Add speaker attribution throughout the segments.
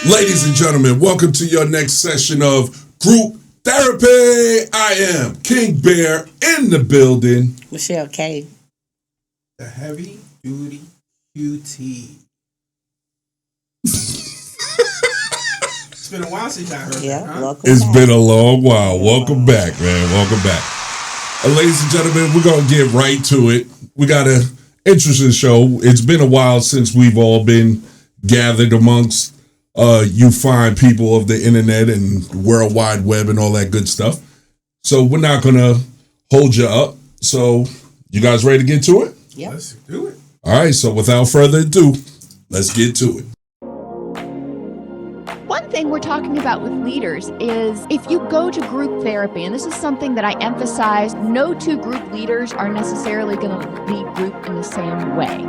Speaker 1: Ladies and gentlemen, welcome to your next session of Group Therapy. I am King Bear in the building.
Speaker 2: Michelle K.
Speaker 3: The heavy duty Cutie. It's been a while since I heard that, huh?
Speaker 2: Welcome
Speaker 1: It's
Speaker 2: back.
Speaker 1: been a long while. Welcome back, man. Welcome back. Ladies and gentlemen, we're going to get right to it. We got an interesting show. It's been a while since we've all been gathered amongst you fine people of the internet and World Wide Web and all that good stuff. So we're not going to hold you up. So you guys ready to get to it?
Speaker 2: Yep.
Speaker 3: Let's do it.
Speaker 1: All right. So without further ado, let's get to it.
Speaker 4: One thing we're talking about with leaders is if you go to group therapy, and this is something that I emphasize, no two group leaders are necessarily going to lead group in the same way.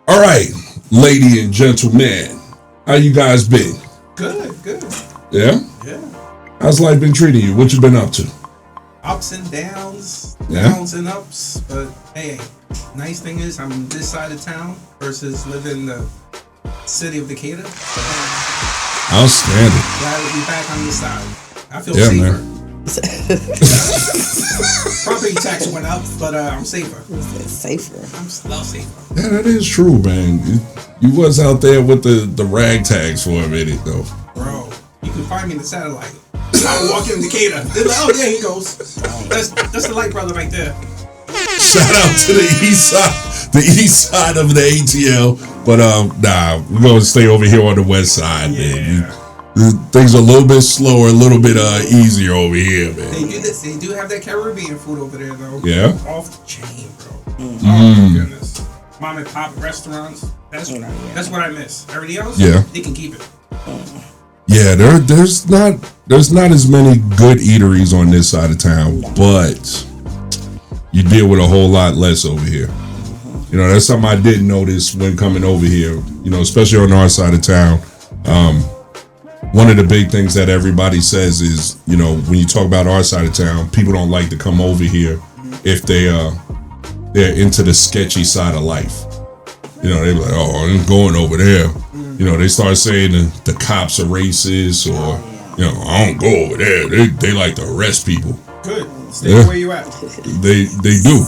Speaker 1: All right, lady and gentleman, how you guys been?
Speaker 3: Good.
Speaker 1: Yeah?
Speaker 3: Yeah.
Speaker 1: How's life been treating you? What you been up to?
Speaker 3: Ups and downs,
Speaker 1: Yeah.
Speaker 3: downs and ups. But hey, nice thing is I'm this side of town versus living in the city of Decatur.
Speaker 1: Outstanding.
Speaker 3: Glad to be back on this side. I feel
Speaker 1: Yeah,
Speaker 3: safer.
Speaker 1: man.
Speaker 3: Property tax went up, but I'm safer.
Speaker 2: It's safer.
Speaker 3: I'm still safer.
Speaker 1: Yeah, that is true, man. You was out there with the rag tags for a minute, though.
Speaker 3: Bro, you can find me in the satellite. I walk in Decatur. They're like, oh, there he goes. That's the light brother right there.
Speaker 1: Shout out to the east side of the ATL. But nah, we're gonna stay over here on the west side, man. Things are a little bit slower, a little bit easier over here, man.
Speaker 3: They do have that Caribbean food over there, though.
Speaker 1: Yeah?
Speaker 3: Off the chain, bro. Oh, my goodness. Mom and pop restaurants. That's what I miss. Everything else,
Speaker 1: Yeah.
Speaker 3: they can keep it.
Speaker 1: Yeah, there's not as many good eateries on this side of town, but you deal with a whole lot less over here. You know, that's something I did notice when coming over here, you know, especially on our side of town. One of the big things that everybody says is, you know, when you talk about our side of town, people don't like to come over here if they're into the sketchy side of life. You know, they're like, oh, I'm going over there. You know, they start saying the cops are racist, or, you know, I don't go over there. They like to arrest people.
Speaker 3: Good. Stay where you at.
Speaker 1: They do.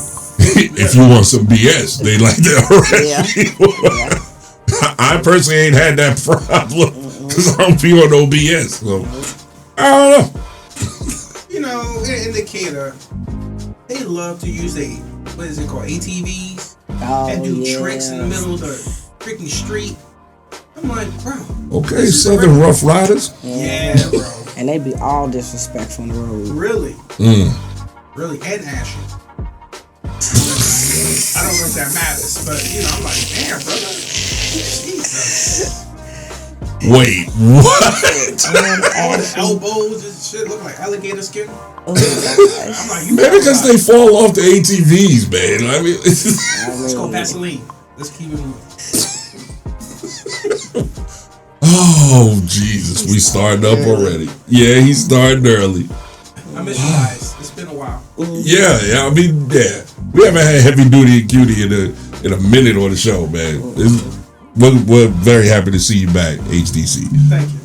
Speaker 1: If you want some BS, they like to arrest people.
Speaker 2: Yeah.
Speaker 1: I personally ain't had that problem because I don't be on no BS. So I don't know.
Speaker 3: You know, in Decatur, they love to use what is it called, ATVs, and do tricks in the middle of the freaking street. I'm like, bro.
Speaker 1: Okay, Southern Rough Riders.
Speaker 3: Yeah, bro.
Speaker 2: And they be all disrespectful on the road.
Speaker 3: Really, and ashy. I don't know if that matters, but you know, I'm like, damn, brother. Jesus.
Speaker 1: Wait, what?
Speaker 3: All the elbows and shit look like alligator skin.
Speaker 2: Oh,
Speaker 3: I'm like, you
Speaker 1: Maybe because they fall off the ATVs, man. I mean,
Speaker 3: let's go Vaseline. Let's keep it moving.
Speaker 1: Oh Jesus, we starting up already. Yeah, he's starting early.
Speaker 3: I miss you guys. It's been a while.
Speaker 1: Yeah. I mean, yeah, we haven't had Heavy Duty and Cutie in a minute on the show, man. We're very happy to see you back, HDC.
Speaker 3: Thank you.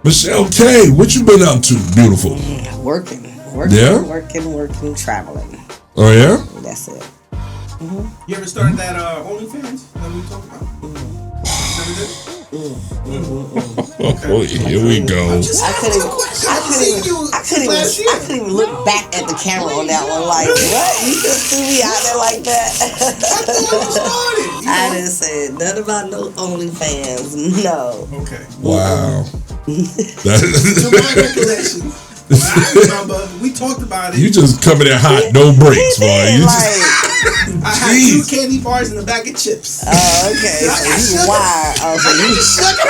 Speaker 1: Michelle K, what you been up to, beautiful?
Speaker 2: Working,
Speaker 1: Yeah?
Speaker 2: working, traveling.
Speaker 1: Oh yeah?
Speaker 2: That's it.
Speaker 3: You ever started that OnlyFans that we talked about? Never did?
Speaker 1: Oh, here we go.
Speaker 2: I couldn't even look back at the camera on that one. Like, what? You just threw me out there like that? I didn't say nothing about no OnlyFans. No.
Speaker 3: Okay.
Speaker 1: Wow.
Speaker 3: To my recollection, when I remember, we talked about it.
Speaker 1: You just coming in hot, no breaks, boy. You
Speaker 3: I had 2 candy bars in the bag of chips.
Speaker 2: Oh, okay. So you wired.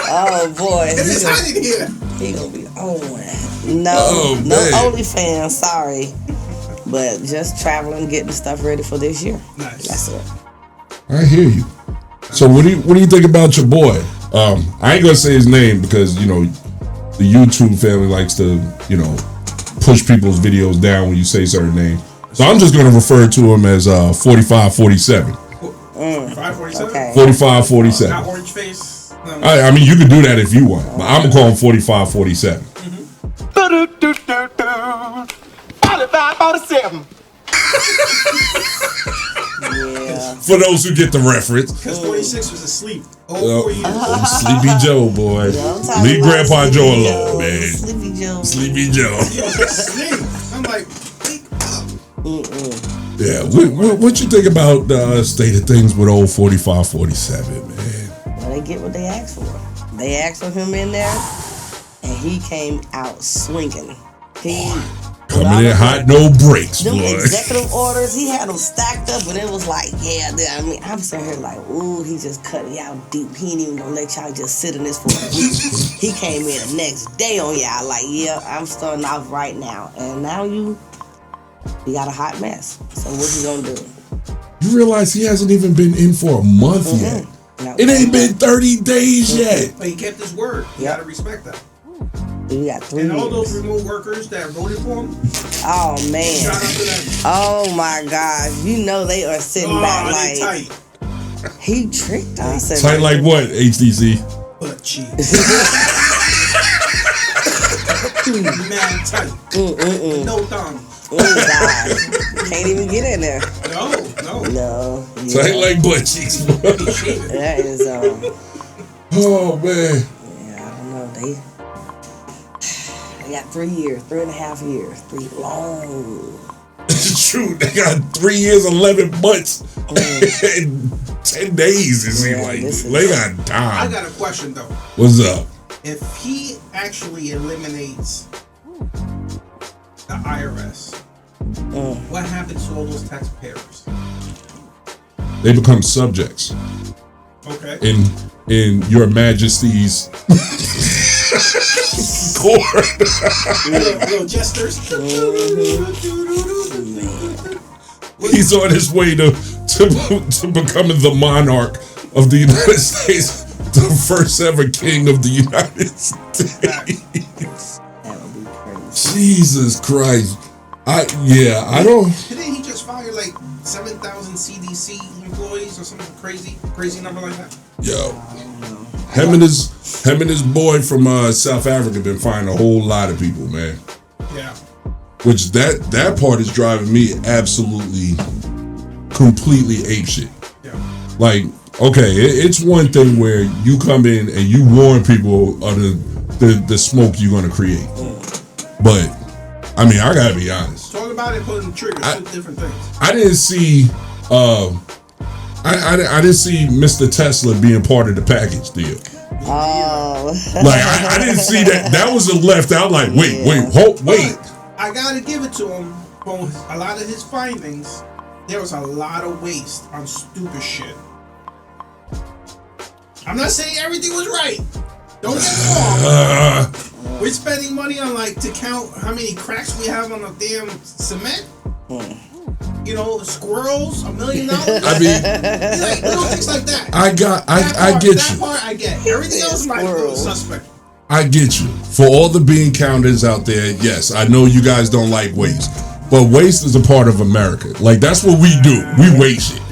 Speaker 2: Oh boy.
Speaker 3: And it's hot in here.
Speaker 2: He gonna be on. No OnlyFans, sorry. But just traveling, getting stuff ready for this year.
Speaker 3: Nice.
Speaker 2: That's it.
Speaker 1: I hear you. So what do you think about your boy? I ain't gonna say his name because, you know, the YouTube family likes to, you know, push people's videos down when you say certain names. So I'm just going to refer to him as 4547.
Speaker 3: 4547?
Speaker 2: Okay.
Speaker 1: 4547.
Speaker 3: Not orange face? No.
Speaker 1: I mean, you can do that if you want, but I'm going to call him 4547.
Speaker 5: 4547.
Speaker 2: Yeah.
Speaker 1: For those who get the reference.
Speaker 3: Because 46 was asleep. 4 years.
Speaker 1: Sleepy Joe, boy. Leave Grandpa Joe alone, man.
Speaker 2: Sleepy Joe.
Speaker 1: Sleepy Joe.
Speaker 3: He was asleep. I'm like, wake up.
Speaker 1: Yeah, what you think about the state of things with old 4547, man?
Speaker 2: Well, they get what they asked for. They asked for him in there, and he came out swinging. He
Speaker 1: coming in hot, no breaks,
Speaker 2: them
Speaker 1: boy.
Speaker 2: executive orders, he had them stacked up, and it was like, yeah. I mean, I'm sitting here like, ooh, he just cut y'all deep. He ain't even gonna let y'all just sit in this for a week. He came in the next day on y'all like, yeah, I'm starting off right now, and now you got a hot mess. So what you gonna do?
Speaker 1: You realize he hasn't even been in for a month yet.
Speaker 2: No.
Speaker 1: It ain't been 30 days yet.
Speaker 3: But he kept his word. You gotta respect that.
Speaker 2: You got 3
Speaker 3: And all
Speaker 2: years.
Speaker 3: those remote workers that voted for him,
Speaker 2: Oh man.
Speaker 3: shout out to them.
Speaker 2: Oh my gosh. You know they are sitting back
Speaker 3: they
Speaker 2: like
Speaker 3: tight.
Speaker 2: he tricked us.
Speaker 1: Tight like what, HTC?
Speaker 3: Butt cheeks. Man tight. No thumb.
Speaker 2: Oh God. Can't even get in there.
Speaker 3: No.
Speaker 2: No.
Speaker 1: Tight like butt cheeks, boy.
Speaker 2: That is
Speaker 1: Oh, man.
Speaker 2: yeah, I don't know. They got 3 years, 3.5 years, 3 long.
Speaker 1: It's true. They got 3 years, 11 months, and 10 days, it seems like. They got time.
Speaker 3: I got a question though.
Speaker 1: What's up?
Speaker 3: If he actually eliminates the IRS, what happens to all those taxpayers?
Speaker 1: They become subjects
Speaker 3: Okay.
Speaker 1: in your majesty's court.
Speaker 3: Little jesters.
Speaker 1: He's on his way to becoming the monarch of the United States, the first ever king of the United States.
Speaker 2: That would be crazy.
Speaker 1: Jesus Christ. I don't.
Speaker 3: Didn't he just fire like 7,000 CDC employees or something crazy number like that?
Speaker 1: Yo. Him and his boy from South Africa been firing a whole lot of people, man.
Speaker 3: Yeah.
Speaker 1: Which that part is driving me absolutely, completely apeshit.
Speaker 3: Yeah.
Speaker 1: Like, okay, it's one thing where you come in and you warn people of the smoke you're gonna create, but I mean, I gotta be honest.
Speaker 3: Talk about it, pulling the trigger, two different things.
Speaker 1: I didn't see, I didn't see Mr. Tesla being part of the package deal.
Speaker 2: Oh.
Speaker 1: Like I didn't see that. That was left out. Like wait.
Speaker 3: But I gotta give it to him. For a lot of his findings, there was a lot of waste on stupid shit. I'm not saying everything was right. Don't get me wrong. We're spending money on to count how many cracks we have on the damn cement. You know, squirrels, $1 million.
Speaker 1: I mean,
Speaker 3: little things like that.
Speaker 1: I get you.
Speaker 3: That part I get. Everything else might be a little suspect.
Speaker 1: I get you. For all the bean counters out there, yes, I know you guys don't like waste, but waste is a part of America. Like that's what we do. We waste it,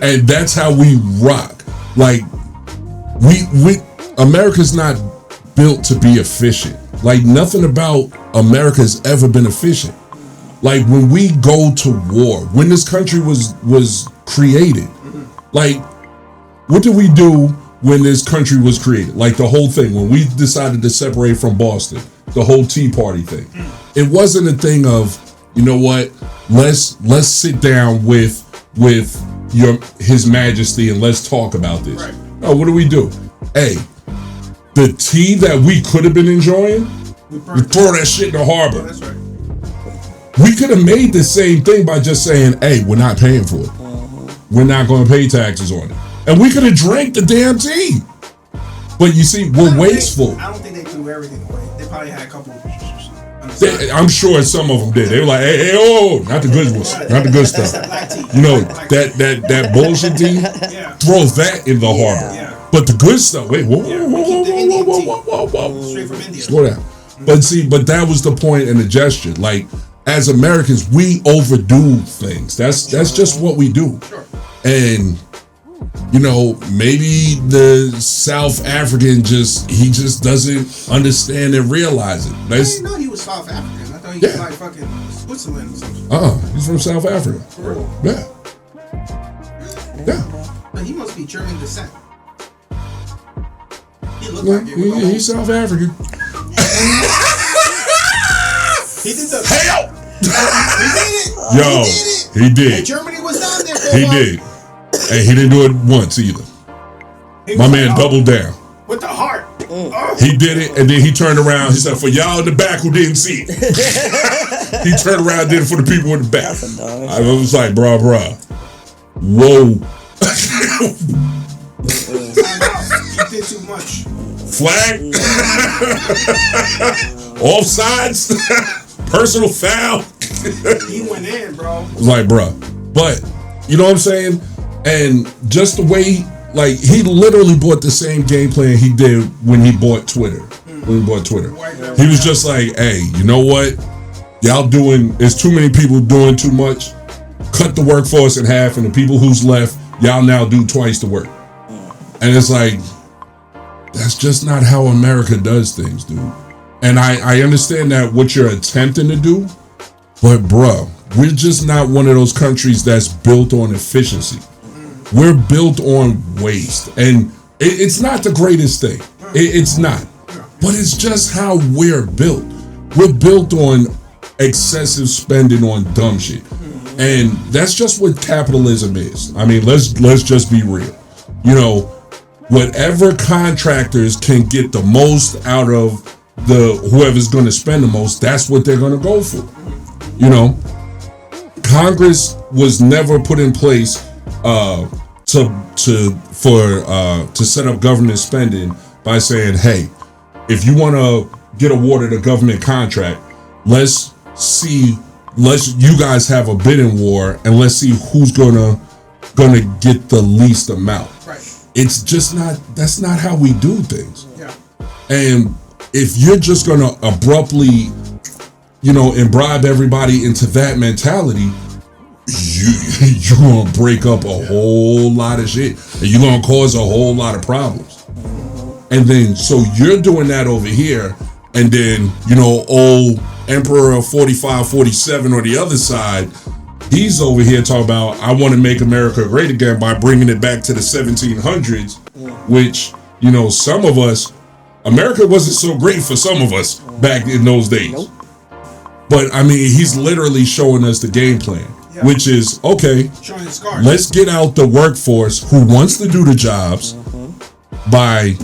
Speaker 1: and that's how we rock. Like we America's not built to be efficient. Like nothing about America's ever been efficient. Like when we go to war, when this country was created, like what did we do when this country was created? Like the whole thing, when we decided to separate from Boston, the whole Tea Party thing. It wasn't a thing of, you know what, let's sit down with His Majesty and let's talk about this. Right. No, what do? Hey, the tea that we could have been enjoying, we throw that shit in the harbor.
Speaker 3: Oh, that's right.
Speaker 1: We could have made the same thing by just saying, hey, we're not paying for it. We're not going to pay taxes on it. And we could have drank the damn tea. But you see, we're wasteful.
Speaker 3: I don't think they threw everything away. They probably had a couple.
Speaker 1: I'm sure some of them did. They were like, hey, oh, not the good ones. Not the good stuff. You know, that bullshit tea, throw that in the harbor.
Speaker 3: Yeah.
Speaker 1: But the good stuff, wait, whoa.
Speaker 3: Straight from India.
Speaker 1: Slow down. But see, that was the point and the gesture. Like, as Americans, we overdo things. That's just what we do.
Speaker 3: Sure.
Speaker 1: And you know, maybe the South African just doesn't understand and realize it.
Speaker 3: I didn't know he was South African. I thought he was like fucking Switzerland or something.
Speaker 1: He's from South Africa.
Speaker 3: For real?
Speaker 1: Yeah.
Speaker 3: But he must be German descent. He looked like it.
Speaker 1: He's South African.
Speaker 3: He did the
Speaker 1: Hell!
Speaker 3: He did it.
Speaker 1: He did.
Speaker 3: And Germany was down there.
Speaker 1: He did. And he didn't do it once either. My man doubled down.
Speaker 3: With the heart.
Speaker 1: He did it, and then he turned around. He said, for y'all in the back who didn't see it. He turned around and did it for the people in the back. I was like, bruh. Whoa.
Speaker 3: He did too much.
Speaker 1: Flag. Offsides. Personal foul.
Speaker 3: He went in, bro.
Speaker 1: I was like, bruh. But, you know what I'm saying? And just the way, like, he literally bought the same game plan he did when he bought Twitter. When he bought Twitter. He was just like, hey, you know what? Y'all there's too many people doing too much. Cut the workforce in half, and the people who's left, y'all now do twice the work. And it's like, that's just not how America does things, dude. And I understand that what you're attempting to do, but bruh, we're just not one of those countries that's built on efficiency. We're built on waste. And it's not the greatest thing. It's not. But it's just how we're built. We're built on excessive spending on dumb shit. And that's just what capitalism is. I mean, let's just be real. You know, whatever contractors can get the most out of whoever's going to spend the most, that's what they're going to go for. You know, Congress was never put in place to set up government spending by saying, hey, if you want to get awarded a government contract, let's you guys have a bidding war and let's see who's gonna get the least amount.
Speaker 3: Right.
Speaker 1: It's just that's not how we do things.
Speaker 3: Yeah.
Speaker 1: And if you're just gonna abruptly, you know, imbibe everybody into that mentality, you're gonna break up a whole lot of shit, and you're gonna cause a whole lot of problems. And then, so you're doing that over here, and then, you know, old Emperor 45, 47 on the other side, he's over here talking about, I want to make America great again by bringing it back to the 1700s, which, you know, some of us, America wasn't so great for some of us back in those days. Nope. But I mean, he's literally showing us the game plan, which is, okay, let's get out the workforce who wants to do the jobs by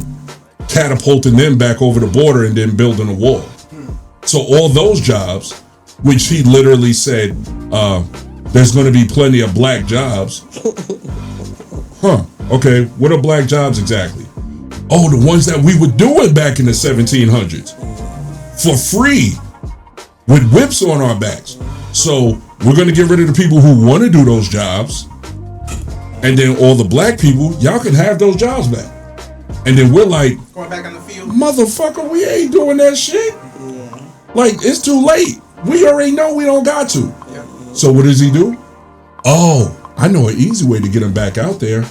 Speaker 1: catapulting them back over the border and then building a wall. So all those jobs, which he literally said, there's going to be plenty of black jobs. Okay, what are black jobs exactly? Oh, the ones that we were doing back in the 1700s for free with whips on our backs. So we're going to get rid of the people who want to do those jobs. And then all the black people, y'all can have those jobs back. And then we're like,
Speaker 3: going back on the field,
Speaker 1: motherfucker, we ain't doing that shit. Like, it's too late. We already know we don't got to. So what does he do? Oh, I know an easy way to get him back out there.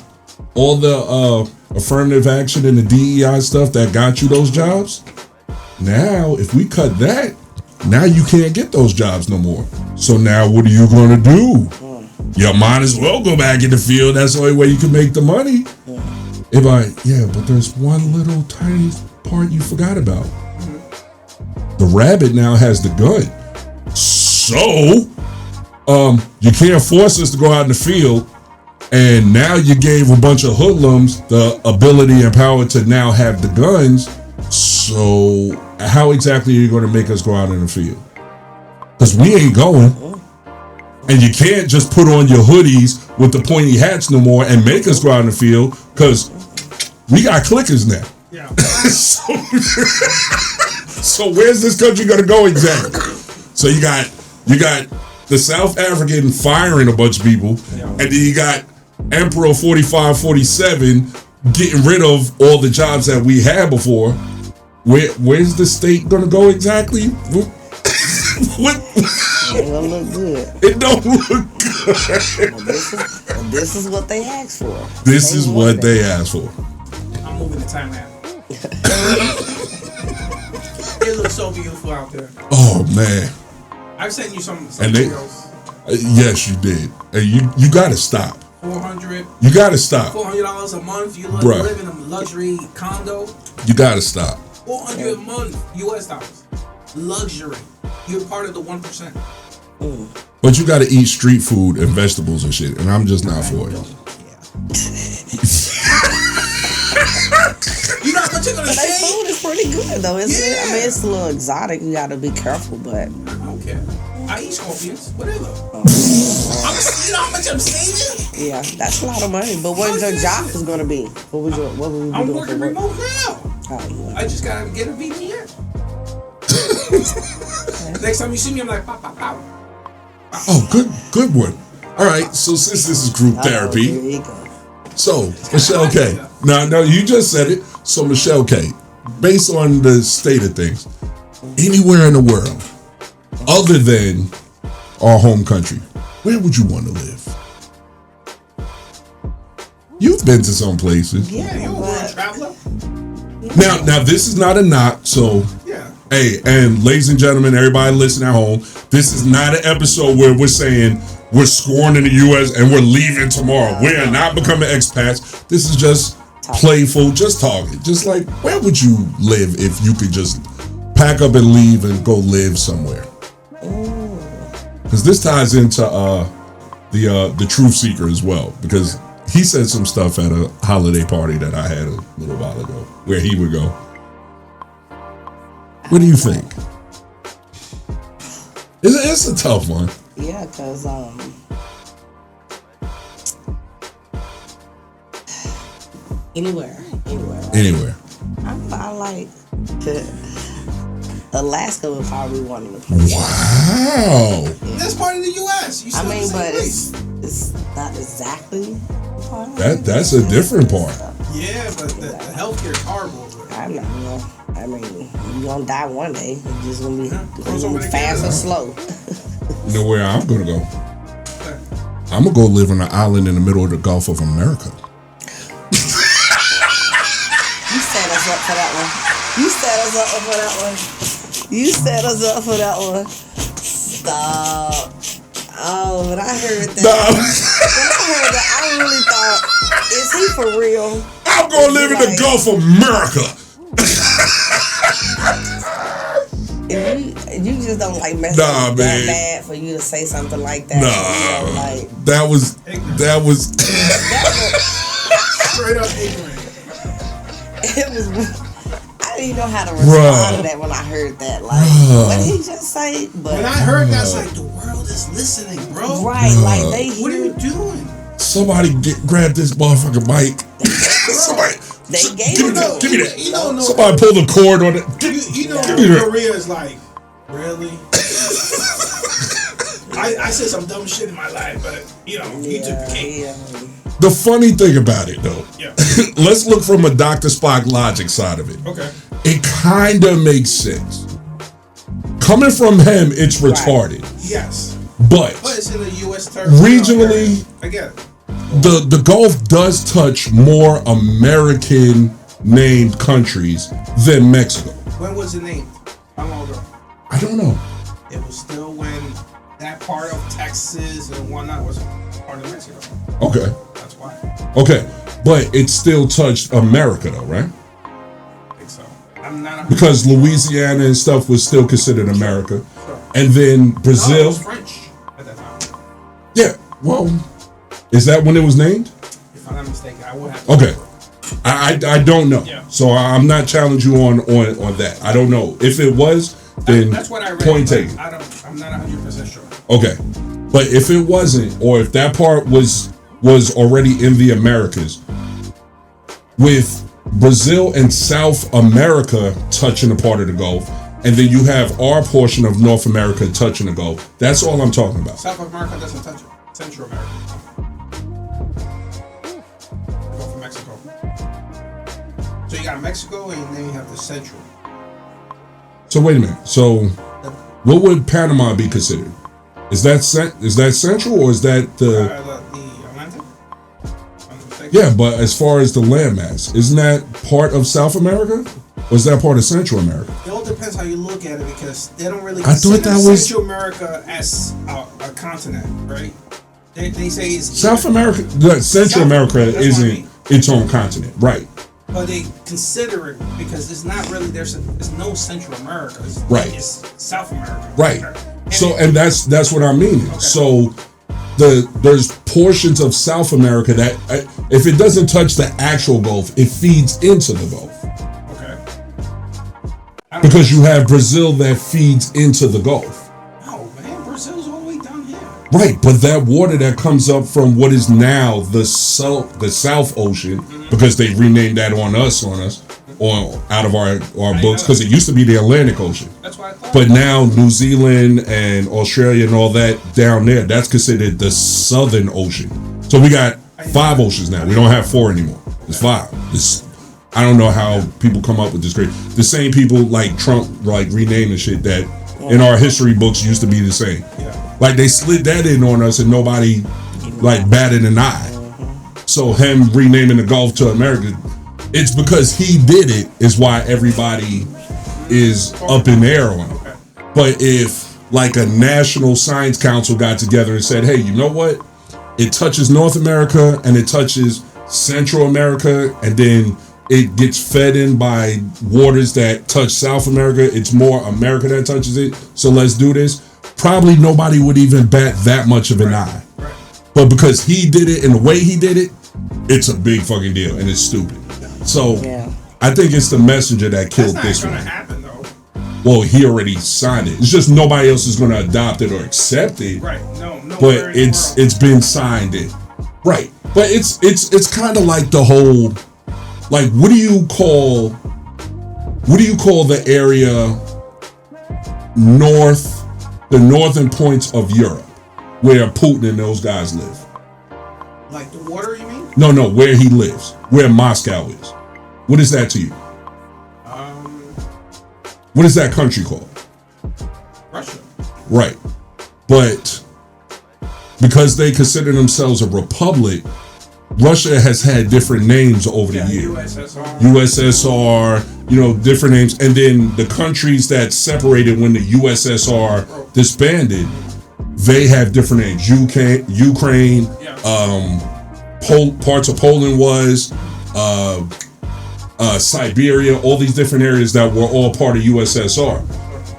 Speaker 1: All the affirmative action and the DEI stuff that got you those jobs. Now, if we cut that, now you can't get those jobs no more. So now what are you going to do? You might as well go back in the field. That's the only way you can make the money. But there's one little tiny part you forgot about. The rabbit now has the gun. So, you can't force us to go out in the field. And now you gave a bunch of hoodlums the ability and power to now have the guns. So how exactly are you going to make us go out in the field? Because we ain't going. And you can't just put on your hoodies with the pointy hats no more and make us go out in the field, because we got clickers now.
Speaker 3: Yeah.
Speaker 1: So where's this country going to go exactly? So you got the South African firing a bunch of people, and then you got Emperor 45, 47 getting rid of all the jobs that we had before. Where's the state going to go exactly? What?
Speaker 2: It ain't gonna look good.
Speaker 1: It don't look good.
Speaker 2: Well, this is what they asked for.
Speaker 1: This is what they asked for.
Speaker 3: I'm moving the time now. It looks so beautiful out there.
Speaker 1: Oh man.
Speaker 3: I've sent you some
Speaker 1: And they,
Speaker 3: videos.
Speaker 1: yes, you did. And you gotta stop.
Speaker 3: $400.
Speaker 1: You gotta stop.
Speaker 3: $400 a month. You
Speaker 1: Bruh.
Speaker 3: live in a luxury condo.
Speaker 1: You gotta stop.
Speaker 3: $400 a month, US dollars. Luxury. You're part of the 1%.
Speaker 1: But you gotta eat street food and vegetables and shit, and I'm just not for it.
Speaker 3: You know how much you're gonna
Speaker 2: But their
Speaker 3: save?
Speaker 2: food is pretty good though. It's
Speaker 3: Yeah.
Speaker 2: I mean, it's a little exotic. You gotta be careful, but
Speaker 3: I don't care. I eat scorpions. Whatever. You know how much I'm saving?
Speaker 2: yeah, that's a lot of money. But what your job is gonna be? What would you be
Speaker 3: I'm
Speaker 2: doing
Speaker 3: working
Speaker 2: for work?
Speaker 3: remote now.
Speaker 2: Oh, yeah.
Speaker 3: I just gotta get a VPN. Next time you see me, I'm like, pop, pop, pop.
Speaker 1: Oh, good one. All right, so since this is group
Speaker 2: Oh,
Speaker 1: therapy,
Speaker 2: there you go.
Speaker 1: so Michelle K. No, you just said it. So Michelle K. Based on the state of things, anywhere in the world, other than our home country, where would you want to live? You've been to some places.
Speaker 3: Yeah, you're a world traveler.
Speaker 1: Now this is not a knock. So
Speaker 3: Yeah.
Speaker 1: hey, and ladies and gentlemen, everybody listening at home, this is not an episode where we're saying we're scoring in the U.S. and we're leaving tomorrow. We are not becoming expats. This is just playful, just talking. Just like, where would you live if you could just pack up and leave and go live somewhere? Because this ties into the Truth Seeker as well. Because he said some stuff at a holiday party that I had a little while ago, where he would go. What do you think? It's a tough one.
Speaker 2: Yeah, cause anywhere. Right?
Speaker 1: Anywhere.
Speaker 2: I like Alaska would probably be one of the places.
Speaker 1: Wow.
Speaker 3: That's part of the U.S. You
Speaker 2: I
Speaker 3: still
Speaker 2: mean,
Speaker 3: the same
Speaker 2: but
Speaker 3: place.
Speaker 2: it's not exactly part of
Speaker 1: That's a different part.
Speaker 3: Yeah, but the healthcare is horrible over there.
Speaker 2: I don't know. I mean, you're gonna die one day. It's just gonna be,
Speaker 3: Goes over to
Speaker 2: fast
Speaker 3: Canada.
Speaker 2: or slow.
Speaker 1: You know where I'm gonna go? I'm gonna go live on an island in the middle of the Gulf of America.
Speaker 2: You set us up for that one. You set us up for that one. You set us up for that one. Stop. Oh, when I heard that, I really thought, is he for real?
Speaker 1: I'm gonna live in the Gulf of America.
Speaker 2: If you just don't like mess
Speaker 1: Nah,
Speaker 2: up that
Speaker 1: man.
Speaker 2: bad for you to say something like that.
Speaker 1: Nah,
Speaker 2: You know, like,
Speaker 1: that was
Speaker 3: Straight up ignorant.
Speaker 2: it was. I didn't even know how to respond to that when I heard that. Like, what did he just say? But
Speaker 3: When I heard that, it's like, the world is listening, bro.
Speaker 2: right, like they
Speaker 3: What are
Speaker 2: hear.
Speaker 3: you doing?
Speaker 1: somebody grab this motherfucking mic. Somebody.
Speaker 2: They gave
Speaker 1: give me
Speaker 2: it
Speaker 1: that.
Speaker 2: to
Speaker 1: Give me
Speaker 2: him.
Speaker 1: that.
Speaker 3: You don't know.
Speaker 1: Somebody pull the cord on it.
Speaker 3: You know,
Speaker 1: Give me that.
Speaker 3: Korea is like, really? I said some dumb shit in my life, but you know, you took the cake.
Speaker 2: Yeah.
Speaker 1: The funny thing about it, though,
Speaker 3: Yeah.
Speaker 1: let's look from a Dr. Spock logic side of it.
Speaker 3: Okay.
Speaker 1: It kind of makes sense. Coming from him, it's retarded.
Speaker 3: Yes.
Speaker 1: But
Speaker 3: But it's in the U.S. territory.
Speaker 1: regionally,
Speaker 3: I get it.
Speaker 1: the Gulf does touch more American named countries than Mexico.
Speaker 3: When was it named? How long ago?
Speaker 1: I don't know.
Speaker 3: It was still when that part of Texas and whatnot was part of Mexico.
Speaker 1: Okay.
Speaker 3: That's why.
Speaker 1: Okay. But it still touched America, though, right?
Speaker 3: I think so. I'm not.
Speaker 1: Because Louisiana and stuff was still considered America.
Speaker 3: Sure.
Speaker 1: And then
Speaker 3: No, it
Speaker 1: Brazil.
Speaker 3: was French at that time.
Speaker 1: Yeah. Well, is that when it was named?
Speaker 3: If I'm not mistaken, I would have to.
Speaker 1: Okay. I don't know.
Speaker 3: Yeah.
Speaker 1: So I'm not challenging you on that. I don't know. If it was, then
Speaker 3: That's what I read.
Speaker 1: point
Speaker 3: but
Speaker 1: taken.
Speaker 3: I'm not 100% sure.
Speaker 1: Okay. But if it wasn't, or if that part was already in the Americas, with Brazil and South America touching a part of the Gulf, and then you have our portion of North America touching the Gulf, that's all I'm talking about.
Speaker 3: South America doesn't touch it. Central America. Go for Mexico. So you got Mexico and then you have the Central.
Speaker 1: So wait a minute. So What would Panama be considered? Is that central or is that the
Speaker 3: Atlantic?
Speaker 1: Yeah, but as far as the landmass, isn't that part of South America? Or is that part of Central America?
Speaker 3: It all depends how you look at it because they don't really
Speaker 1: I thought
Speaker 3: consider
Speaker 1: that was
Speaker 3: Central America as a continent, right? They say it's
Speaker 1: South America. Central America isn't its own continent, right?
Speaker 3: But they consider it because it's not really there's no Central America,
Speaker 1: right?
Speaker 3: It's South America,
Speaker 1: right? And that's what I mean. Okay. So there's portions of South America that if it doesn't touch the actual Gulf, it feeds into the Gulf.
Speaker 3: Okay.
Speaker 1: Because you have Brazil that feeds into the Gulf.
Speaker 3: Oh man, Brazil's all the way down here.
Speaker 1: Right, but that water that comes up from what is now the South Ocean, because they renamed that on us, out of our books, because it used to be the Atlantic Ocean.
Speaker 3: That's why I thought.
Speaker 1: But now New Zealand and Australia and all that down there, that's considered the Southern Ocean. So we got 5 oceans now. We don't have 4 anymore. It's 5. I don't know how people come up with this great. The same people like Trump, like renaming shit that in our history books used to be the same.
Speaker 3: Yeah.
Speaker 1: Like they slid that in on us and nobody like batted an eye. So him renaming the Gulf to America, it's because he did it is why everybody is up in the air on it. But if like a National Science Council got together and said, hey, you know what? It touches North America and it touches Central America and then it gets fed in by waters that touch South America. It's more America that touches it. So let's do this. Probably nobody would even bat that much of an eye. But because he did it and the way he did it, it's a big fucking deal and it's stupid. So I think it's the messenger that killed this one.
Speaker 3: That's not gonna happen though.
Speaker 1: Well, he already signed it. It's just nobody else is gonna adopt it or accept it.
Speaker 3: Right. No.
Speaker 1: But it's been signed in. Right. But it's kind of like the whole, like, what do you call the area the northern points of Europe where Putin and those guys live?
Speaker 3: Like the water, you mean?
Speaker 1: No, where he lives, where Moscow is. What is that to you? What is that country called?
Speaker 3: Russia.
Speaker 1: Right. But because they consider themselves a republic, Russia has had different names over the years. USSR, different names. And then the countries that separated when the USSR disbanded, they have different names. Ukraine, parts of Poland was, Siberia, all these different areas that were all part of USSR.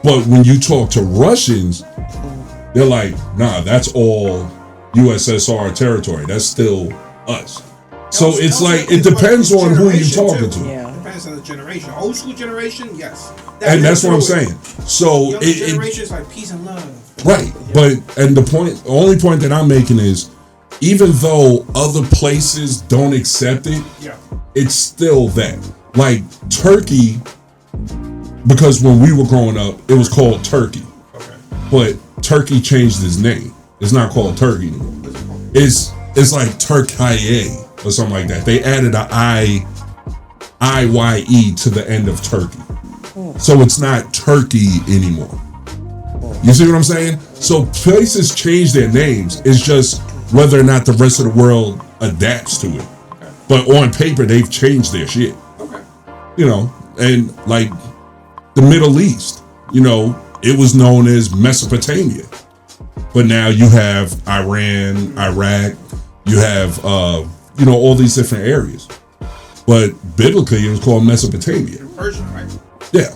Speaker 1: But when you talk to Russians, they're like, nah, that's all USSR territory. That's still us. So it's like, it depends on who you're talking to.
Speaker 3: Yeah. Depends on the generation. Old school generation, yes.
Speaker 1: And that's what I'm saying. So
Speaker 3: generation is like peace and love.
Speaker 1: Right. But the only point that I'm making is, even though other places don't accept it, it's still that. Like Turkey, because when we were growing up, it was called Turkey. Okay. But Turkey changed its name. It's not called Turkey anymore. It's like Turkey or something like that. They added a IYE to the end of Turkey. So it's not Turkey anymore. You see what I'm saying? So places change their names. It's just whether or not the rest of the world adapts to it. But on paper, they've changed their shit. Okay. And like the Middle East, it was known as Mesopotamia. But now you have Iran, Iraq, you have, all these different areas. But biblically, it was called Mesopotamia.
Speaker 3: Persia, right?
Speaker 1: Yeah.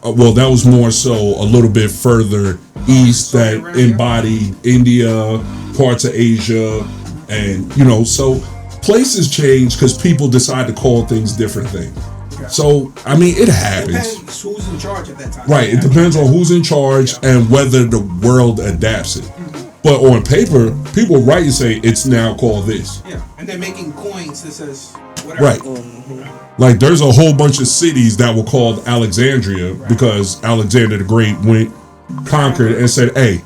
Speaker 1: Well, that was more so a little bit further east that embodied India, parts of Asia, and, so places change because people decide to call things different things. Okay. So, I mean, it happens.
Speaker 3: It depends who's in charge at that time.
Speaker 1: Right. It depends on who's in charge and whether the world adapts it. But on paper, people write and say it's now called this.
Speaker 3: Yeah. And they're making coins that says whatever.
Speaker 1: Right. Like there's a whole bunch of cities that were called Alexandria because Alexander the Great conquered and said, hey,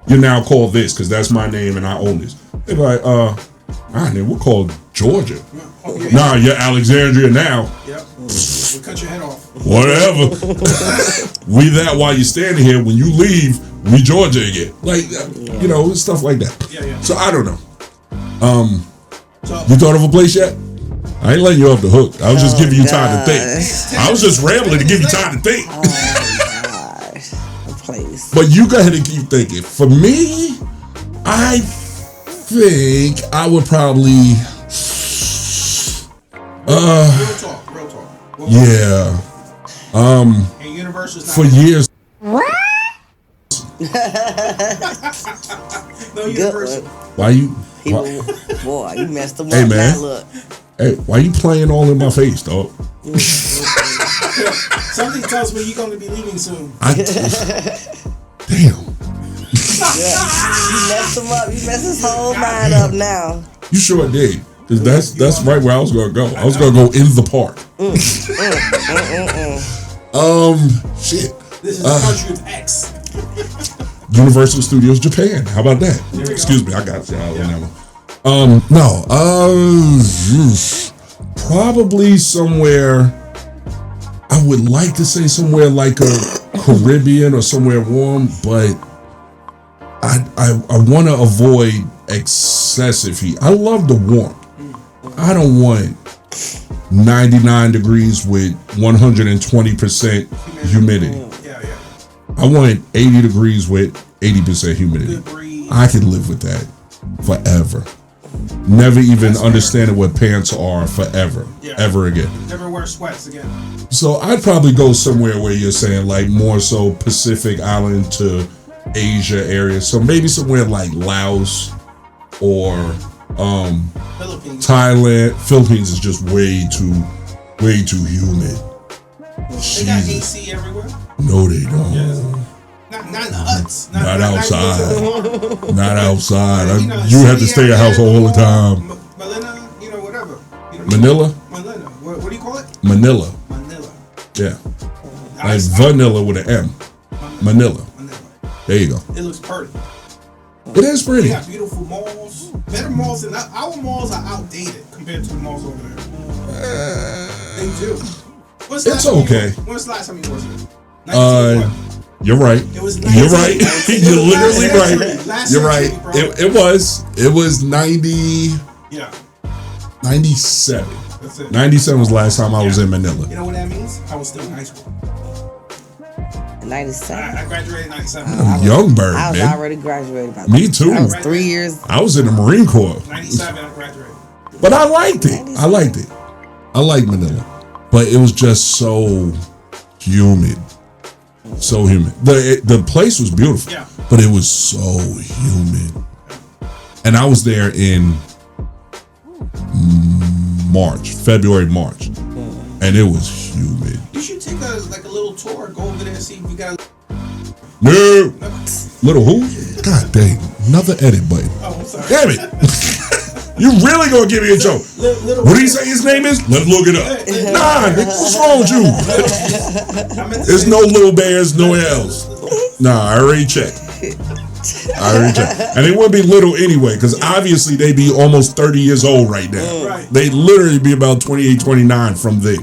Speaker 1: you're now called this because that's my name and I own this. They're like, we're called Georgia. Nah, you're Alexandria now.
Speaker 3: Yep. We'll cut your head off.
Speaker 1: Whatever. we that while you're standing here. When you leave, we Georgia again. Like, you know, stuff like that.
Speaker 3: Yeah.
Speaker 1: So I don't know. You thought of a place yet? I ain't letting you off the hook. I was just giving you time to think. I was just rambling to give you time to think.
Speaker 2: Oh my gosh, a place.
Speaker 1: But you go ahead and keep thinking. For me, I think I would probably.
Speaker 3: Real talk.
Speaker 1: Yeah.
Speaker 3: And Universal's not
Speaker 1: For years.
Speaker 2: Good
Speaker 3: Universal.
Speaker 1: Why you?
Speaker 2: Boy, you messed him
Speaker 1: Hey,
Speaker 2: up.
Speaker 1: man.
Speaker 2: Now look.
Speaker 1: Hey, why you playing all in my face, dog?
Speaker 3: Something tells me you're going to be leaving soon.
Speaker 1: Damn.
Speaker 2: You messed him up. You messed his whole mind up now.
Speaker 1: You sure did. Because that's right where I was going to go. I was going to go in the park. Shit.
Speaker 3: This is the country of X.
Speaker 1: Universal Studios Japan. How about that? Excuse me, I got you on that one. Probably somewhere. I would like to say somewhere like a Caribbean or somewhere warm, but I want to avoid excessive heat. I love the warmth. I don't want 99 degrees with 120% humidity. I want 80 degrees with 80% humidity. I can live with that forever. Never even understanding what pants are forever, ever again.
Speaker 3: Never wear sweats again.
Speaker 1: So I'd probably go somewhere where you're saying like more so Pacific Island to Asia area. So maybe somewhere like Laos or
Speaker 3: Philippines.
Speaker 1: Thailand. Philippines is just way too humid.
Speaker 3: They got AC everywhere.
Speaker 1: No, they don't.
Speaker 3: Yes. Not in the huts.
Speaker 1: Not outside. Not outside.
Speaker 3: You
Speaker 1: have to stay at house all the time.
Speaker 3: Manila, whatever.
Speaker 1: Manila?
Speaker 3: Manila. What do you call it?
Speaker 1: Manila.
Speaker 3: Manila.
Speaker 1: Yeah. Like vanilla with an M. Manila. There you go.
Speaker 3: It looks pretty.
Speaker 1: It is pretty.
Speaker 3: They got beautiful malls. Better malls than our malls are outdated compared to the malls over there. They do.
Speaker 1: It's okay.
Speaker 3: When's the last time you was there?
Speaker 1: You're right.
Speaker 3: It was
Speaker 1: You're right. You're literally right. You're right.
Speaker 3: Century,
Speaker 1: It was 90.
Speaker 3: Yeah.
Speaker 1: 97.
Speaker 3: That's it.
Speaker 1: 97 was the last time I was in Manila.
Speaker 3: You know what that means? I was still in high school.
Speaker 2: 97.
Speaker 3: I graduated in 97.
Speaker 1: Young bird,
Speaker 2: I was
Speaker 1: man.
Speaker 2: already graduated.
Speaker 1: Me too.
Speaker 2: I was 3 years.
Speaker 1: I was in the Marine Corps.
Speaker 3: 97, I graduated.
Speaker 1: But I liked it. I liked Manila. But it was just so humid. So humid. The place was beautiful.
Speaker 3: Yeah.
Speaker 1: But it was so humid. And I was there in February, March. And it was humid.
Speaker 3: You should take a little tour, go over there and see if we got
Speaker 1: No. Little who? God dang. Another edit button.
Speaker 3: Oh, I'm sorry.
Speaker 1: Damn it. You really gonna give me a joke? What do you say his name is? Let's look it up. Nah, nigga, what's wrong with you? There's no little bears nowhere else. Nah, I already checked. And they wouldn't be little anyway, because obviously they be almost 30 years old right now.
Speaker 3: Right.
Speaker 1: They literally be about 28, 29 from then.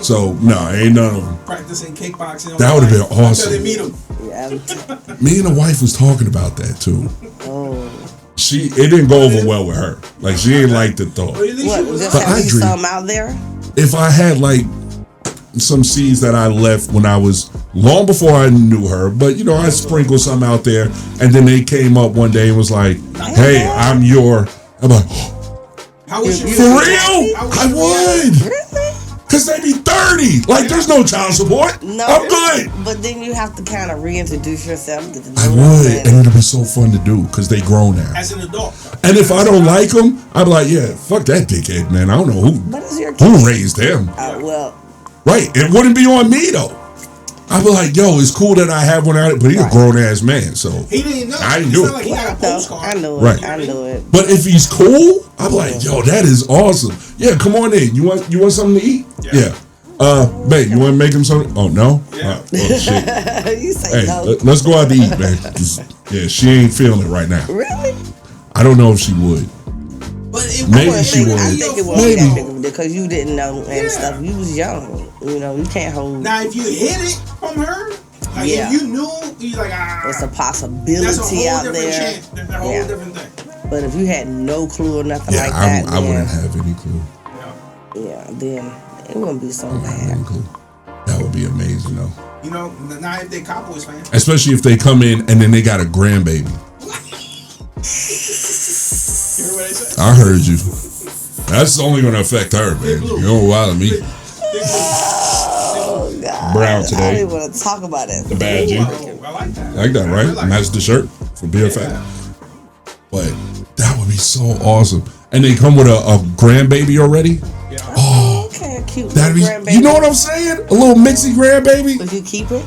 Speaker 1: So, no, ain't none of them.
Speaker 3: Practicing kickboxing.
Speaker 1: That would have been
Speaker 3: Until
Speaker 1: awesome.
Speaker 3: they meet them.
Speaker 1: Me and the wife was talking about that too. It didn't go over well with her. Like, she didn't like the thought.
Speaker 3: But at least
Speaker 2: What,
Speaker 3: you was
Speaker 2: just
Speaker 3: out.
Speaker 2: have something out there?
Speaker 1: If I had like some seeds that I left when I was long before I knew her, but I sprinkled some out there, and then they came up one day and was like, "Hey, I'm like,
Speaker 3: How was your
Speaker 1: for real? I would.
Speaker 2: Really?
Speaker 1: Cause they be 30. Like, there's no child support.
Speaker 2: No.
Speaker 1: I'm good.
Speaker 2: But then you have to kind of reintroduce yourself.
Speaker 1: I would, and it'd be so fun to do because they grown now.
Speaker 3: As an adult.
Speaker 1: And if I don't like them, I'd be like, yeah, fuck that dickhead, man. I don't know
Speaker 2: But it's your
Speaker 1: who
Speaker 2: kid.
Speaker 1: raised him.
Speaker 2: Well,
Speaker 1: Right. It wouldn't be on me though. I'd be like, yo, it's cool that I have one out, but he's a grown ass man, so
Speaker 3: He didn't know.
Speaker 1: I didn't
Speaker 3: It's
Speaker 1: do
Speaker 3: not
Speaker 1: it.
Speaker 3: like he got a postcard.
Speaker 2: I know it.
Speaker 1: Right.
Speaker 2: I know it.
Speaker 1: But if he's cool, I'm like, yo, that is awesome. Yeah, come on in. You want something to eat? Yeah. Babe, you want to make him something? Oh no.
Speaker 3: Yeah.
Speaker 1: Shit.
Speaker 2: You say
Speaker 1: Hey,
Speaker 2: no.
Speaker 1: let's go out to eat, man. 'Cause, yeah, she ain't feeling it right now.
Speaker 2: Really?
Speaker 1: I don't know if she would.
Speaker 3: But it
Speaker 1: Maybe she would.
Speaker 2: I think it was
Speaker 1: Maybe.
Speaker 2: because you didn't know and
Speaker 3: Yeah.
Speaker 2: stuff. You was young. You can't hold.
Speaker 3: Now, if you hid it from her, Like, if you knew, you like,
Speaker 2: it's a possibility
Speaker 3: that's a whole
Speaker 2: out
Speaker 3: different
Speaker 2: there.
Speaker 3: chance. That's a whole different thing.
Speaker 2: But if you had no clue or nothing like that,
Speaker 1: I wouldn't have any clue.
Speaker 2: Yeah, then it wouldn't be so bad.
Speaker 1: That would be amazing, though.
Speaker 3: You know, not if they Cowboys fans.
Speaker 1: Especially if they come in and then they got a grandbaby.
Speaker 3: You heard what I said?
Speaker 1: I heard you. That's only going to affect her, man. You don't bother me.
Speaker 2: Oh, God.
Speaker 1: Brown today.
Speaker 2: I don't even want to talk about it.
Speaker 1: The badge.
Speaker 3: I like that.
Speaker 1: I like that, right? Match the shirt for BFF. But that would be so awesome. And they come with a grandbaby already?
Speaker 3: Yeah.
Speaker 2: Oh, okay, cute.
Speaker 1: That'd be,
Speaker 2: grandbaby.
Speaker 1: you know what I'm saying? A little mixy grandbaby?
Speaker 2: Would you keep it?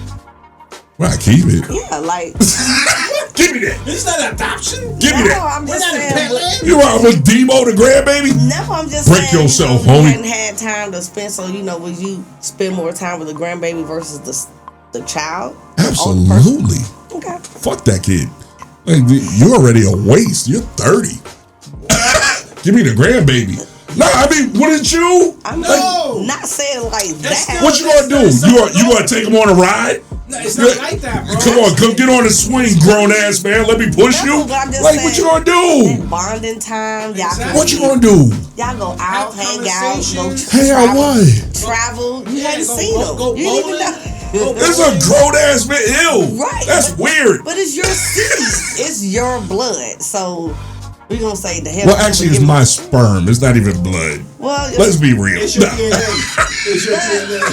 Speaker 1: Well, I keep it.
Speaker 2: Yeah, like.
Speaker 1: Give me that.
Speaker 3: It's not adoption.
Speaker 1: Give me that.
Speaker 2: I'm just saying.
Speaker 1: You out with Demo the grandbaby?
Speaker 2: No, I'm just
Speaker 1: Break
Speaker 2: saying.
Speaker 1: yourself,
Speaker 2: you
Speaker 1: homie.
Speaker 2: hadn't had time to spend, so would you spend more time with the grandbaby versus the child?
Speaker 1: Absolutely.
Speaker 2: Okay.
Speaker 1: Fuck that kid. Like, you're already a waste. You're 30. Give me the grandbaby. No, I mean, wouldn't you?
Speaker 2: I'm not saying like that.
Speaker 1: What you gonna do? You gonna take him on a ride?
Speaker 3: No, it's not like that, bro.
Speaker 1: Come on, come get on the swing, grown ass man. Let me push you.
Speaker 2: But I'm just
Speaker 1: Like,
Speaker 2: saying,
Speaker 1: what you gonna do?
Speaker 2: that bonding time, y'all.
Speaker 3: Exactly.
Speaker 1: What you gonna do?
Speaker 2: Y'all go out, hang out, go
Speaker 1: Hang out what?
Speaker 2: travel. You hadn't seen them.
Speaker 3: Go
Speaker 2: You didn't even know.
Speaker 1: There's a grown ass man. Ew.
Speaker 2: Right.
Speaker 1: That's weird.
Speaker 2: But it's your seed. It's your blood. So we gonna say the hell.
Speaker 1: Well, actually, it's my sperm. It's not even blood.
Speaker 2: Well,
Speaker 1: Let's be real.
Speaker 3: It's your DNA. It's your DNA.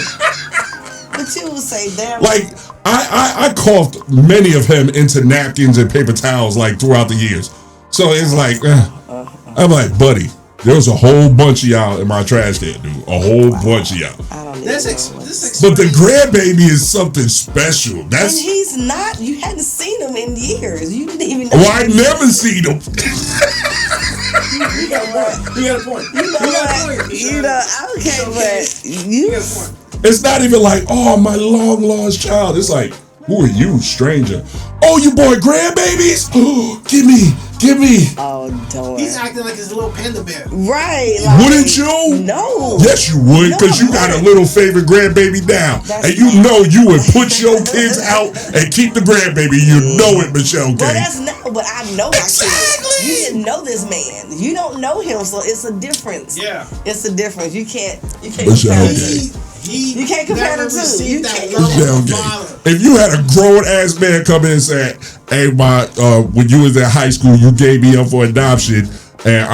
Speaker 2: But you would say, damn.
Speaker 1: Like, I coughed many of him into napkins and paper towels, like, throughout the years. So it's like, I'm like, buddy, there was a whole bunch of y'all in my trash can, dude. A whole bunch of y'all.
Speaker 2: I don't
Speaker 3: This
Speaker 1: But the grandbaby is something special. That's.
Speaker 2: And he's not. You hadn't seen him in years. You didn't even know.
Speaker 1: Well, I never seen him.
Speaker 3: You got a point.
Speaker 2: Okay, but you.
Speaker 1: It's not even like, oh, my long lost child. It's like, who are you, stranger? Oh, you boy grandbabies? Oh, give me.
Speaker 2: Oh, don't.
Speaker 3: He's acting like his little panda bear.
Speaker 2: Right. Like,
Speaker 1: Wouldn't you?
Speaker 2: No.
Speaker 1: Yes, you would, because you got a little favorite grandbaby now. And you know you would put your kids out and keep the grandbaby. You know it, Michelle K.
Speaker 2: Well, that's not, but I know my kids. You didn't know this man. You don't know him, so it's a difference.
Speaker 3: Yeah.
Speaker 2: It's a difference. You can't
Speaker 1: Michelle
Speaker 2: compare
Speaker 1: K.
Speaker 2: You can't compare the two. You can't.
Speaker 1: Michelle K. If you had a grown ass man come in and say, hey, when you was in high school, you gave me up for adoption, and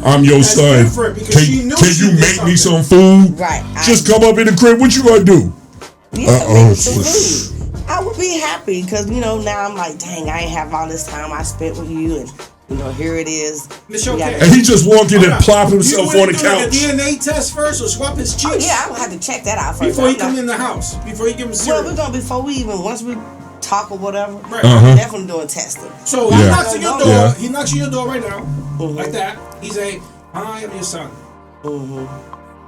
Speaker 1: I'm your son. Can you make me some food?
Speaker 2: Right.
Speaker 1: Just come up in the crib. What you gonna do?
Speaker 2: Yeah, some food. I would be happy because now I'm like, dang, I ain't have all this time I spent with you, and here it is.
Speaker 1: And he just walked in and plop himself on the couch.
Speaker 3: You a DNA test first or swap his cheeks?
Speaker 2: Oh, yeah, I would have to check that out first.
Speaker 3: Before he come in the house. Before you give him cereal.
Speaker 2: Well, once we talk or whatever,
Speaker 3: right.
Speaker 2: I'm definitely doing testing.
Speaker 3: So he knocks on your door. Yeah. He knocks on your door right now, like that. He's a, I am your son.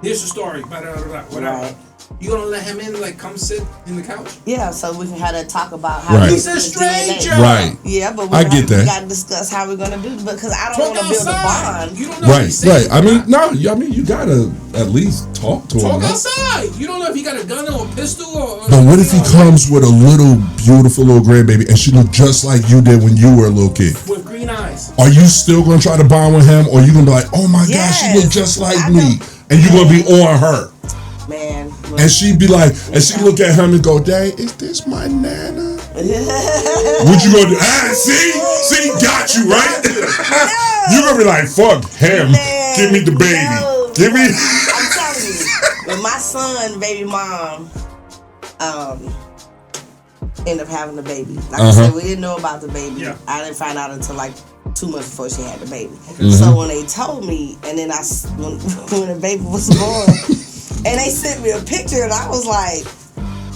Speaker 3: Here's the story. Whatever. Right. You gonna let him in, like, come sit in the couch?
Speaker 2: Yeah, so we can have a talk about how
Speaker 3: he's a stranger.
Speaker 1: Right.
Speaker 2: Yeah, but
Speaker 1: I get that.
Speaker 2: We gotta discuss how we're gonna do it because I don't want to build a bond.
Speaker 3: You don't know
Speaker 1: right. I mean, you gotta at least talk to him.
Speaker 3: Talk outside. You don't know if he got a gun or a pistol or.
Speaker 1: But what if he comes with a little beautiful little grandbaby and she look just like you did when you were a little kid?
Speaker 3: With green eyes.
Speaker 1: Are you still gonna try to bond with him, or you gonna be like, oh my God, she look just like me, and you gonna be on her?
Speaker 2: Man.
Speaker 1: And she'd be like, and she look at him and go, Dad, is this my nana? What you gonna do? See, got you, right? You gonna be like, fuck him. Give me the baby. Give me.
Speaker 2: I'm telling you, when my son, baby mom, ended up having the baby. Like I said, we didn't know about the baby. Yeah. I didn't find out until like 2 months before she had the baby. So when they told me, and then when the baby was born. And they sent me a picture, and I was like,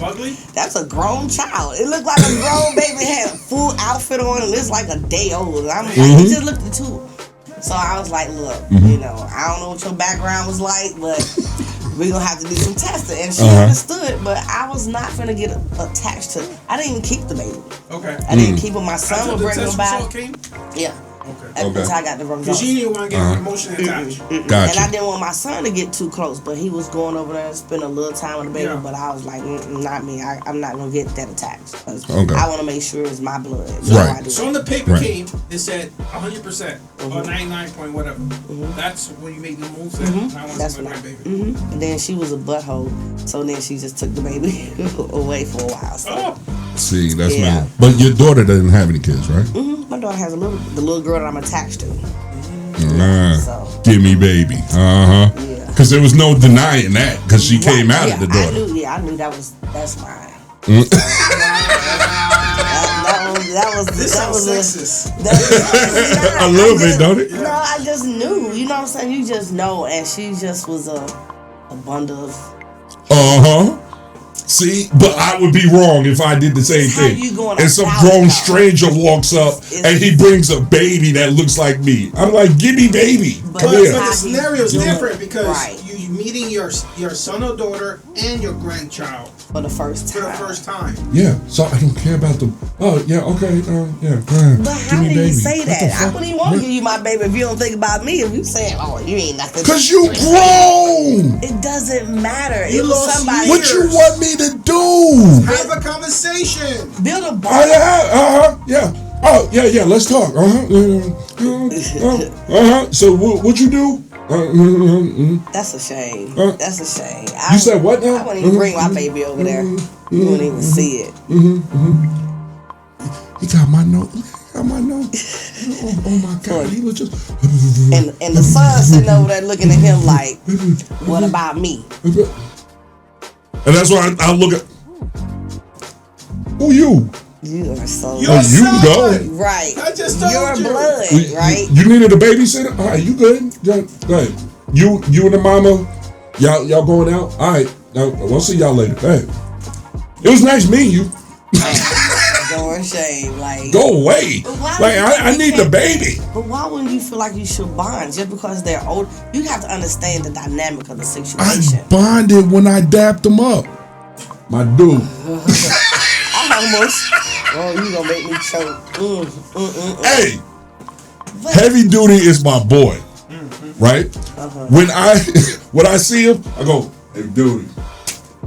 Speaker 3: ugly?
Speaker 2: That's a grown child. It looked like a grown baby had a full outfit on, and it's like a day old. And I'm like, he just looked at two. So I was like, look, I don't know what your background was like, but we're going to have to do some testing. And she understood, but I was not going to get attached to I didn't even keep the baby.
Speaker 3: Okay.
Speaker 2: I didn't keep him. My son would bring him back. Yeah. Until I got the results.
Speaker 3: Because you didn't want to get emotionally attached.
Speaker 1: Gotcha.
Speaker 2: And I didn't want my son to get too close, but he was going over there and spend a little time with the baby. But I was like, not me. I'm not gonna get that attached. I want to make sure it's my blood.
Speaker 1: Right.
Speaker 3: So when the paper came, it said 100% or 99 point whatever. That's when you make the move. That's when my baby.
Speaker 2: And then she was a butthole, so then she just took the baby away for a while. So.
Speaker 1: See, that's my. But your daughter doesn't have any kids, right?
Speaker 2: My daughter has the little girl that I'm attached to.
Speaker 1: Give me baby. Because there was no denying that because she came out of the daughter.
Speaker 2: I knew that's mine. That was
Speaker 3: sexist.
Speaker 1: A little bit, don't it?
Speaker 2: No, I just knew. You know what I'm saying? You just know, and she just was a bundle of.
Speaker 1: See, but I would be wrong if I did the same thing. And some grown stranger walks up and he brings a baby that looks like me. I'm like, give me baby.
Speaker 3: But the scenario is different because you're meeting your son or daughter and your grandchild
Speaker 2: for the first time.
Speaker 1: Yeah, so I don't care about the. Oh yeah, okay,
Speaker 2: But how do you say that? I wouldn't even want to give you my baby if you don't think about me. If you saying, oh, you ain't nothing.
Speaker 1: Because you grown.
Speaker 2: It doesn't matter.
Speaker 3: You lost somebody.
Speaker 1: What you want me to do?
Speaker 3: Have a conversation.
Speaker 2: Build a bond.
Speaker 1: Yeah. Let's talk. So what you do?
Speaker 2: That's a shame. That's a shame.
Speaker 1: You said what now?
Speaker 2: I wouldn't even bring my baby over there. You wouldn't even see it.
Speaker 1: He got my note. Oh my God. He was just.
Speaker 2: And the son sitting over there looking at him like, what about me?
Speaker 1: And that's why I look at. Who you?
Speaker 2: You are so.
Speaker 1: You go.
Speaker 2: Right.
Speaker 3: I just told
Speaker 2: your blood, right?
Speaker 1: You needed a babysitter? All right, you good. Go ahead. You and the mama, y'all going out? All right. We'll see y'all later. Hey. It was nice meeting you.
Speaker 2: Going shame. Like.
Speaker 1: Go away. Like, I need the baby.
Speaker 2: But why wouldn't you feel like you should bond just because they're old? You have to understand the dynamic of the situation.
Speaker 1: I bonded when I dapped them up. My dude.
Speaker 2: I almost. Oh, you gonna make me choke.
Speaker 1: Hey, Heavy Duty is my boy, right? When I see him, I go, Heavy Duty,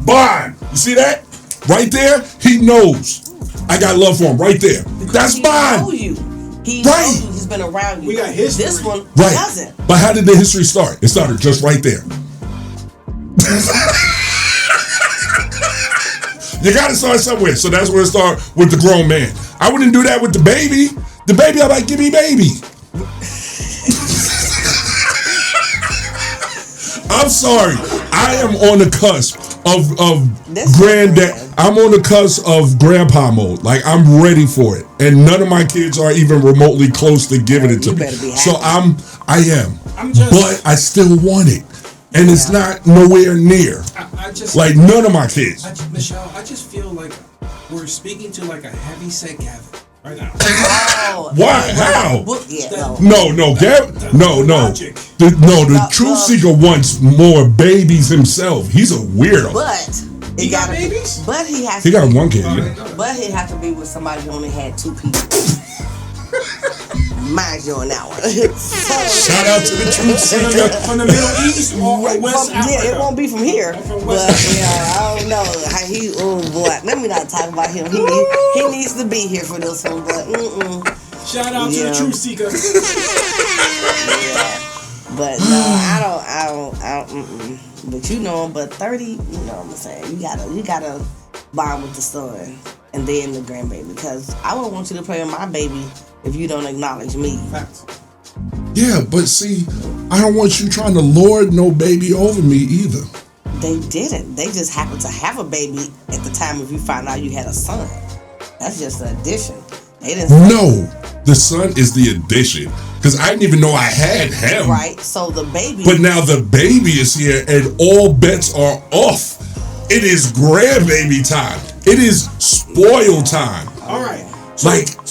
Speaker 1: bond. You see that? Right there, he knows. I got love for him right there. That's bond.
Speaker 2: He knows you. He's been around you.
Speaker 3: We got history.
Speaker 2: This one doesn't.
Speaker 1: But how did the history start? It started just right there. You gotta start somewhere. So that's where it started with the grown man. I wouldn't do that with the baby. The baby, I'm like, give me baby. I'm sorry. I am on the cusp of granddad. I'm on the cusp of grandpa mode. Like, I'm ready for it. And none of my kids are even remotely close to giving it to me. So I am. But I still want it. And it's not nowhere near.
Speaker 3: I just
Speaker 1: like none of my kids.
Speaker 3: Michelle, I just feel like we're speaking to like a heavy set Gavin right now.
Speaker 1: Why? How? No. The truth seeker wants more babies himself. He's a weirdo.
Speaker 2: But
Speaker 3: he got babies.
Speaker 2: But he has.
Speaker 1: He got one kid. Yeah.
Speaker 2: But he have to be with somebody who only had 2 people. Mind you on that one.
Speaker 1: Shout out to the truth seeker
Speaker 3: from the Middle East or West Africa.
Speaker 2: Yeah, it won't be from here. But I don't know. Let me not talk about him. He needs to be here for this one. But
Speaker 3: shout out to the truth seeker.
Speaker 2: But no, I don't. But you know him. But 30, you know what I'm saying. You gotta bond with the son and then the grandbaby, because I wouldn't want you to play with my baby if you don't acknowledge me.
Speaker 1: Yeah, but see, I don't want you trying to lord no baby over me either.
Speaker 2: They didn't. They just happened to have a baby at the time if you found out you had a son. That's just an addition. They didn't.
Speaker 1: No, the son is the addition. Because I didn't even know I had him.
Speaker 2: Right, so the baby.
Speaker 1: But now the baby is here and all bets are off. It is grandbaby time. It is spoil time.
Speaker 3: All right.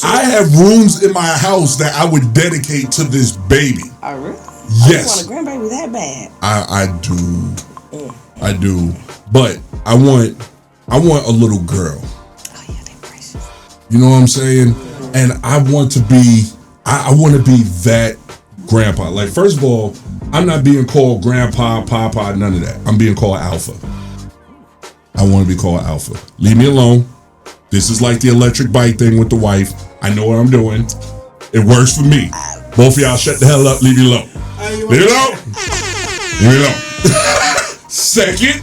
Speaker 1: I have rooms in my house that I would dedicate to this baby.
Speaker 2: Oh, really?
Speaker 1: Yes.
Speaker 2: I want a grandbaby that bad.
Speaker 1: I do. I do. But I want a little girl.
Speaker 2: Oh yeah, they precious.
Speaker 1: You know what I'm saying? And I want to be I want to be that grandpa. Like, first of all, I'm not being called grandpa, papa, none of that. I'm being called alpha. I want to be called alpha. Leave me alone. This is like the electric bike thing with the wife. I know what I'm doing. It works for me. Both of y'all shut the hell up. Leave me alone. Leave me alone. Leave me alone. Second,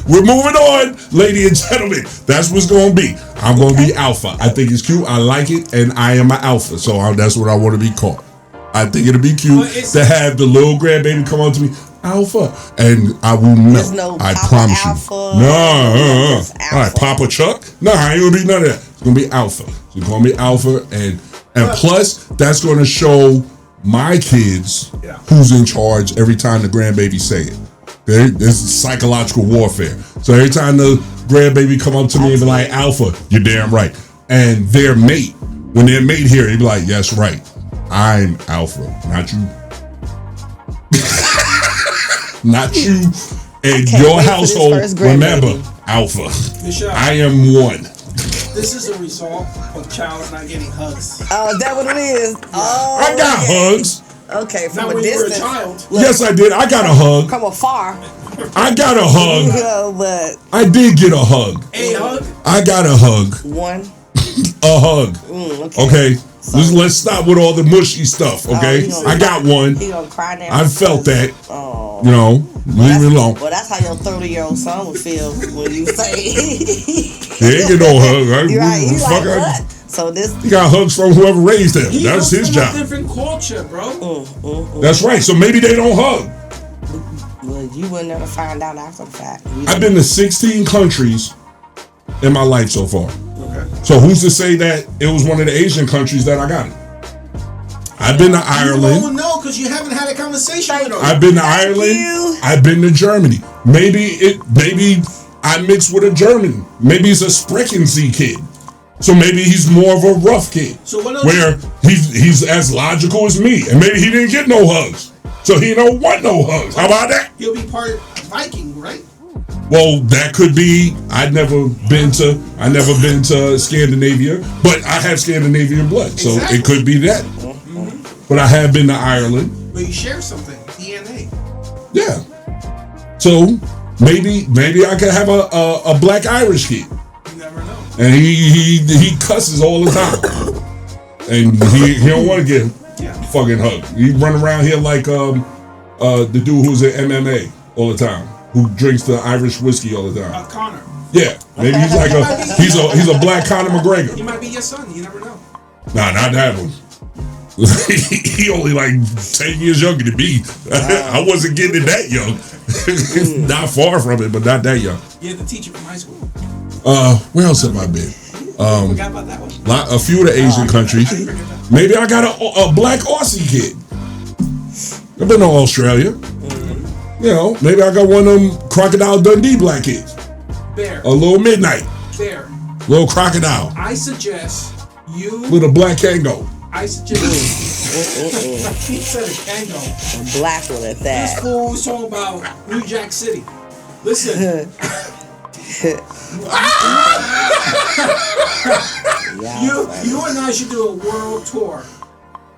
Speaker 1: we're moving on, ladies and gentlemen. That's what's going to be. I'm going to be alpha. I think it's cute. I like it, and I am an alpha. So that's what I want to be called. I think it'll be cute to have the little grandbaby come on to me, alpha, and I will melt.
Speaker 2: No
Speaker 1: I
Speaker 2: Papa
Speaker 1: promise
Speaker 2: Alpha,
Speaker 1: you. No. All right, Papa Chuck. No, I ain't gonna be none of that. It's gonna be alpha. It's gonna be alpha, and plus that's gonna show my kids who's in charge every time the grandbaby say it. This is psychological warfare. So every time the grandbaby come up to me and be like, alpha, you're damn right. And their mate, when their mate here, he'd be like, yes, right. I'm alpha, not you. Not you. And your household, remember, alpha. I am one.
Speaker 3: This is a result of child not getting hugs.
Speaker 2: Oh, is that what it is? Oh,
Speaker 1: I got hugs.
Speaker 2: Okay, from
Speaker 3: not
Speaker 2: a
Speaker 3: when
Speaker 2: distance.
Speaker 3: You were a child.
Speaker 2: Look,
Speaker 1: yes, I did. I got a hug.
Speaker 2: From afar.
Speaker 1: I got a hug.
Speaker 2: But
Speaker 1: I did get a hug.
Speaker 3: A hug?
Speaker 1: I got a hug.
Speaker 2: one.
Speaker 1: A hug. Okay.
Speaker 2: So,
Speaker 1: Let's stop with all the mushy stuff, okay? I got one.
Speaker 2: He gonna cry now.
Speaker 1: I felt that.
Speaker 2: Oh.
Speaker 1: You know, leave me alone.
Speaker 2: Well, that's how your 30-year-old son would feel when you say.
Speaker 1: He ain't get no hug.
Speaker 2: You're right. You like what? So this.
Speaker 1: He got hugs from whoever raised him. That's his job.
Speaker 3: A different culture, bro.
Speaker 1: That's right. So maybe they don't hug.
Speaker 2: Well, you would never find out after the fact.
Speaker 1: I've been to 16 countries in my life so far.
Speaker 3: Okay.
Speaker 1: So who's to say that it was one of the Asian countries that I got it? I've been to Ireland.
Speaker 3: You won't know because you haven't had a conversation with them.
Speaker 1: I've been to Ireland. I've been to Germany. Maybe I mixed with a German. Maybe he's a Sprechen kid. So maybe he's more of a rough kid.
Speaker 3: So what else?
Speaker 1: Where he's as logical as me. And maybe he didn't get no hugs. So he don't want no hugs. How about that?
Speaker 3: He'll be part Viking, right?
Speaker 1: Well, that could be. I've never been to Scandinavia, but I have Scandinavian blood, so
Speaker 3: Exactly.
Speaker 1: it could be that. Mm-hmm. But I have been to Ireland.
Speaker 3: But you share something, DNA.
Speaker 1: Yeah. So maybe I could have a black Irish kid.
Speaker 3: You never know.
Speaker 1: And he cusses all the time, and he don't want to get fucking hugged. He run around here like the dude who's in MMA all the time, who drinks the Irish whiskey all the time.
Speaker 3: Connor.
Speaker 1: Yeah, maybe he's like he's a black Conor McGregor.
Speaker 3: He might be your son. You never know.
Speaker 1: Nah, not that one. He only like 10 years younger than me. I wasn't getting it that young. Not far from it, but not that young.
Speaker 3: You're the teacher from high school.
Speaker 1: Where else have I been?
Speaker 3: Forgot about that one.
Speaker 1: A few of the Asian countries. Maybe I got a black Aussie kid. I've been to Australia. You know, maybe I got one of them Crocodile Dundee black kids.
Speaker 3: Bear.
Speaker 1: A little midnight.
Speaker 3: Bear.
Speaker 1: Little crocodile.
Speaker 3: I suggest you.
Speaker 1: With a black Kango.
Speaker 3: I suggest. He said a Kango.
Speaker 2: A black one at that.
Speaker 3: This fool was talking about New Jack City. Listen. You and I should do a world tour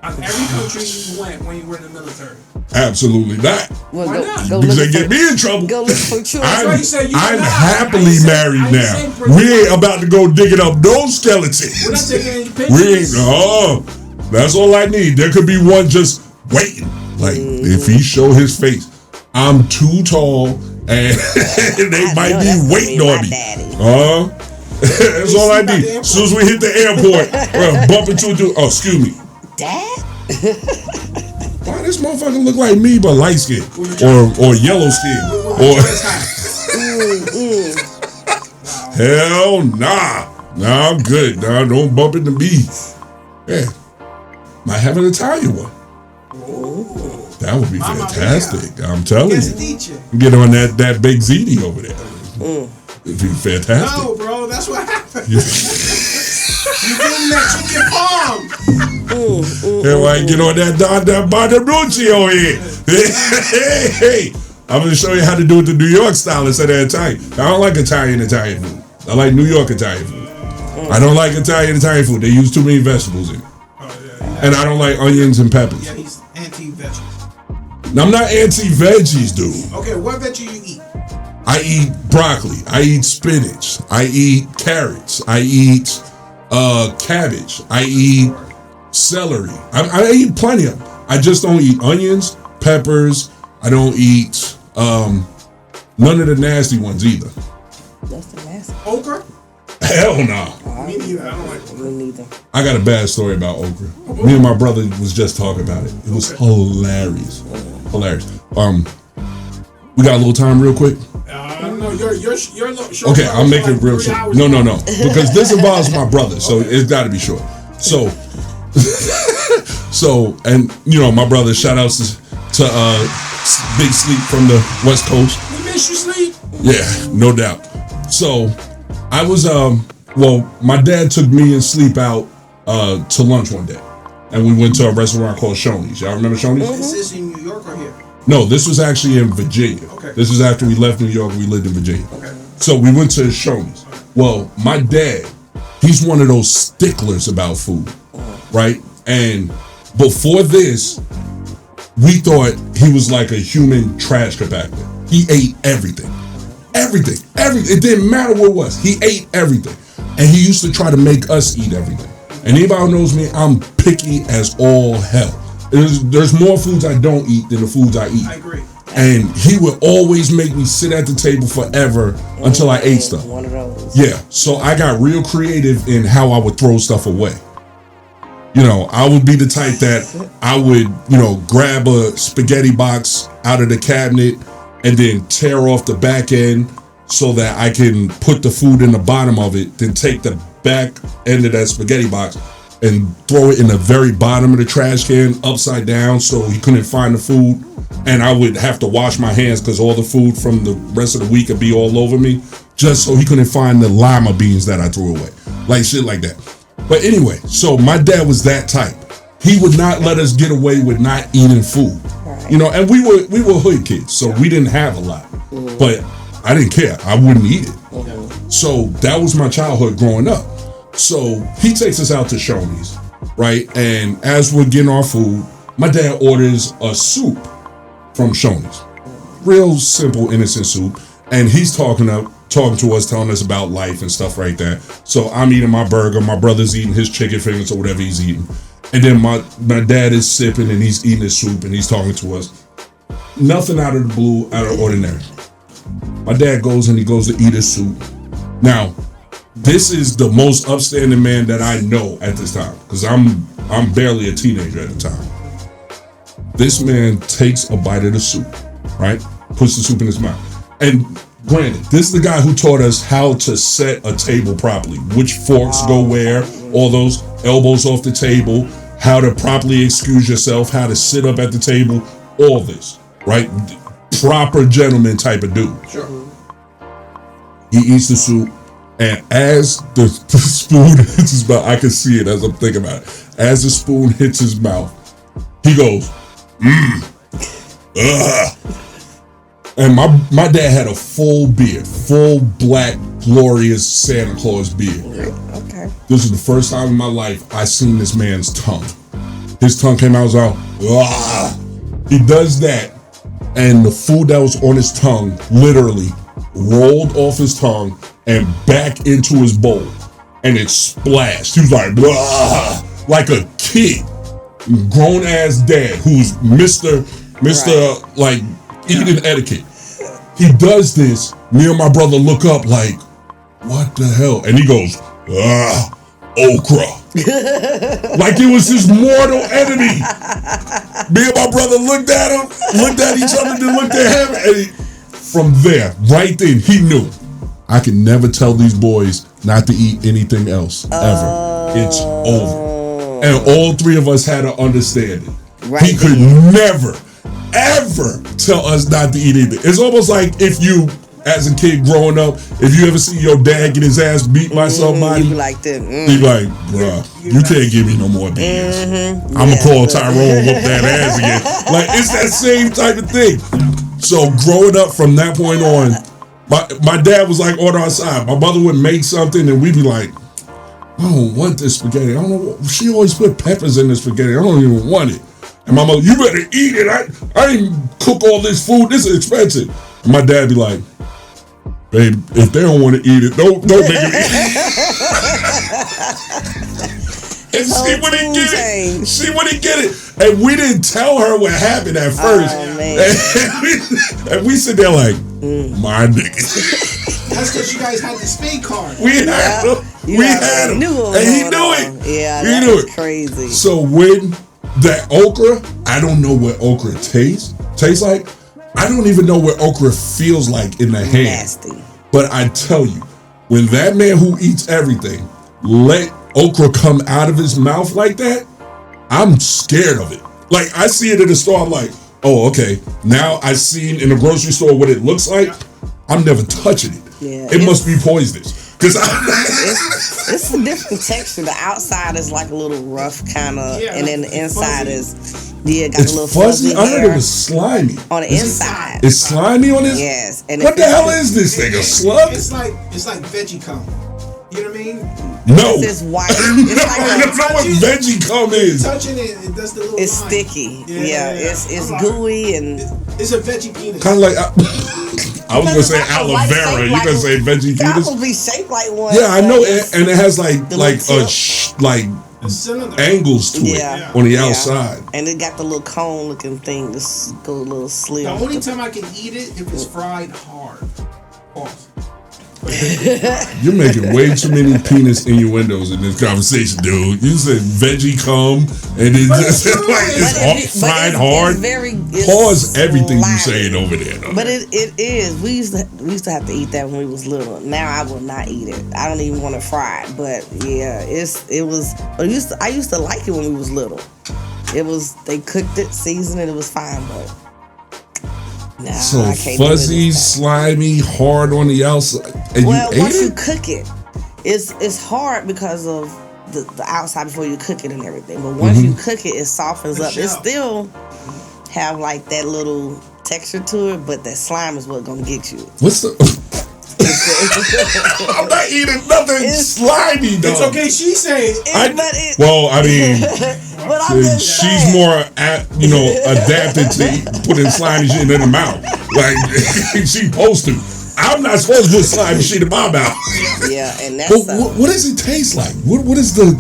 Speaker 3: of every country you went when you were in the military.
Speaker 1: Absolutely not.
Speaker 2: Well,
Speaker 3: Why not?
Speaker 2: Go
Speaker 1: Because
Speaker 2: look
Speaker 1: they get me in trouble.
Speaker 2: Go look for children.
Speaker 1: I'm happily married now. We ain't about to go digging up no skeletons.
Speaker 3: We're not taking any pictures.
Speaker 1: We ain't. Oh, that's all I need. There could be one just waiting. Like if he show his face, I'm too tall, and they might be waiting on me. That's all I need. As soon as we hit the airport, we'll bump into a dude. Oh, excuse me,
Speaker 2: Dad.
Speaker 1: why this motherfucker look like me but light skin or yellow skin or hell nah. Nah, I'm good. Nah, don't bump into me. Yeah, might have an Italian one. That would be fantastic. I'm telling you. Get on that big ziti over there. It'd be fantastic.
Speaker 3: No, bro, that's what happened. You getting that chicken palm.
Speaker 1: Hey, why get on that Bardarucci over here? Hey, I'm going to show you how to do it the New York style instead of Italian. I don't like Italian food. I like New York Italian food. I don't like Italian food. They use too many vegetables in it. And I don't like onions and peppers.
Speaker 3: Yeah, he's anti-veggies.
Speaker 1: Now, I'm not anti-veggies, dude.
Speaker 3: Okay, what veggie you eat?
Speaker 1: I eat broccoli. I eat spinach. I eat carrots. I eat cabbage. I eat celery. I eat plenty of them. I just don't eat onions, peppers. I don't eat none of the nasty ones either.
Speaker 2: That's the nasty.
Speaker 3: Okra?
Speaker 1: Hell no.
Speaker 3: Me neither. I don't like okra.
Speaker 2: Me neither.
Speaker 1: I got a bad story about okra. Me and my brother was just talking about it. It was hilarious. Hilarious. We got a little time real quick?
Speaker 3: No, your show.
Speaker 1: Okay, I'll make it real short. No. Because this involves my brother, so it's got to be short. So, and you know, my brother, shout outs to Big Sleep from the West Coast.
Speaker 3: We miss you, Sleep.
Speaker 1: Yeah, no doubt. So, I was, my dad took me and Sleep out to lunch one day. And we went to a restaurant called Shoney's. Y'all remember Shoney's?
Speaker 3: Is this in New York or here?
Speaker 1: No, this was actually in Virginia.
Speaker 3: Okay.
Speaker 1: This is after we left New York. We lived in Virginia.
Speaker 3: Okay.
Speaker 1: So we went to Shoney's. Well, my dad, he's one of those sticklers about food, right? And before this, we thought he was like a human trash compactor. He ate everything. Everything. It didn't matter what it was. He ate everything. And he used to try to make us eat everything. And anybody who knows me, I'm picky as all hell. There's more foods I don't eat than the foods I eat.
Speaker 3: I agree.
Speaker 1: And he would always make me sit at the table forever until I ate stuff.
Speaker 2: One of those.
Speaker 1: Yeah, so I got real creative in how I would throw stuff away. You know, I would be the type that I would, grab a spaghetti box out of the cabinet and then tear off the back end so that I can put the food in the bottom of it, then take the back end of that spaghetti box and throw it in the very bottom of the trash can upside down so he couldn't find the food. And I would have to wash my hands because all the food from the rest of the week would be all over me, just so he couldn't find the lima beans that I threw away. Like shit like that. But anyway, so my dad was that type. He would not let us get away with not eating food. Right. And we were hood kids, so we didn't have a lot. Mm-hmm. But I didn't care. I wouldn't eat it. Mm-hmm. So that was my childhood growing up. So he takes us out to Shoney's, right? And as we're getting our food, my dad orders a soup from Shoney's. Real simple, innocent soup. And he's talking to us, telling us about life and stuff like that. So I'm eating my burger, my brother's eating his chicken fingers or whatever he's eating. And then my dad is sipping and he's eating his soup and he's talking to us. Nothing out of the blue, out of the ordinary. My dad goes and he goes to eat his soup. Now, this is the most upstanding man that I know at this time, because I'm barely a teenager at the time. This man takes a bite of the soup, right? Puts the soup in his mouth. And granted, this is the guy who taught us how to set a table properly, which forks go where, all those elbows off the table, how to properly excuse yourself, how to sit up at the table, all this, right? Proper gentleman type of dude.
Speaker 3: Sure.
Speaker 1: He eats the soup. And as the spoon hits his mouth, I can see it as I'm thinking about it. As the spoon hits his mouth, he goes, ugh. And my dad had a full beard, full black, glorious Santa Claus beard.
Speaker 2: Okay.
Speaker 1: This was the first time in my life I seen this man's tongue. His tongue came out, I was like, ugh. He does that, and the food that was on his tongue literally rolled off his tongue and back into his bowl, and it splashed. He was like, blah, like a kid, grown ass dad who's Mr. Right. Like eating etiquette. He does this. Me and my brother look up like, what the hell? And he goes, okra. Like it was his mortal enemy. Me and my brother looked at him, looked at each other, then looked at him, and from there, right then, he knew. I can never tell these boys not to eat anything else, ever. It's over. And all three of us had to understand it. Right. He could never, ever tell us not to eat anything. It's almost like if you, as a kid growing up, if you ever see your dad get his ass beat by somebody,
Speaker 2: you be like that.
Speaker 1: He be like, bruh, you can't give me no more beatings. I'm going to call Tyrone, whoop that ass again. Like, it's that same type of thing. So growing up from that point on, my dad was like on our side. My mother would make something and we'd be like, I don't want this spaghetti. I don't know. She always put peppers in the spaghetti. I don't even want it. And my mother, you better eat it. I didn't cook all this food. This is expensive. And my dad be like, babe, if they don't want to eat it, don't make them eat it. And she wouldn't get it. She wouldn't get it. And we didn't tell her what happened at first. And we sit there like, my nigga.
Speaker 3: That's because you guys had the spade card.
Speaker 1: We had him. We had him. And he knew it.
Speaker 2: Yeah,
Speaker 1: he knew it.
Speaker 2: Crazy.
Speaker 1: So when that okra, I don't know what okra tastes like. I don't even know what okra feels like in the hand.
Speaker 2: Nasty.
Speaker 1: But I tell you, when that man who eats everything let okra come out of his mouth like that, I'm scared of it. Like, I see it in the store, I'm like, oh, okay. Now I seen in the grocery store what it looks like. I'm never touching it.
Speaker 2: Yeah,
Speaker 1: it must be poisonous.
Speaker 2: It's a different texture. The outside is like a little rough kind of, and then the inside
Speaker 3: fuzzy.
Speaker 2: is got
Speaker 1: it's
Speaker 2: a little
Speaker 1: fuzzy.
Speaker 2: fuzzy
Speaker 1: I heard it was slimy.
Speaker 2: on the inside.
Speaker 1: It's slimy on this?
Speaker 2: Yes. And
Speaker 1: what the hell is this thing? A slug?
Speaker 3: It's like veggie cum. You know what I mean?
Speaker 1: No.
Speaker 2: It's white. It's like
Speaker 1: I don't know what veggie cum is.
Speaker 3: Touching it, it does the little
Speaker 2: it's
Speaker 3: line.
Speaker 2: sticky. Yeah. It's gooey and
Speaker 3: it's a veggie penis.
Speaker 1: Kind of like I was gonna say aloe vera. You gonna say veggie
Speaker 2: It's
Speaker 1: penis?
Speaker 2: supposed to be shaped like one.
Speaker 1: Yeah, I know, and it has like angles to it on the outside.
Speaker 2: And it got the little cone looking thing. This go a little slim.
Speaker 3: The only time I can eat it if it's fried hard. Pause.
Speaker 1: You're making way too many penis innuendos in this conversation, dude. You said veggie cum, and it's fried hard. Pause everything you saying over there. Though.
Speaker 2: But it is. We used to have to eat that when we was little. Now I will not eat it. I don't even want to fry it. But yeah, it was. I used to like it when we was little. It was, they cooked it, seasoned it. It was fine, but. Nah,
Speaker 1: so fuzzy, slimy, hard on the outside. And
Speaker 2: once you cook it, it's hard because of the outside before you cook it and everything. But once you cook it, it softens up. It still have like that little texture to it, but that slime is what's gonna get you.
Speaker 1: What's the? I'm not eating nothing slimy though.
Speaker 3: It's okay. She's saying.
Speaker 2: But I'm just
Speaker 1: she's
Speaker 2: saying.
Speaker 1: more adapted to putting slimy shit in her mouth. Like she's supposed to. I'm not supposed to put slimy shit in my mouth.
Speaker 2: Yeah, and that's.
Speaker 1: But what does it taste like? What is the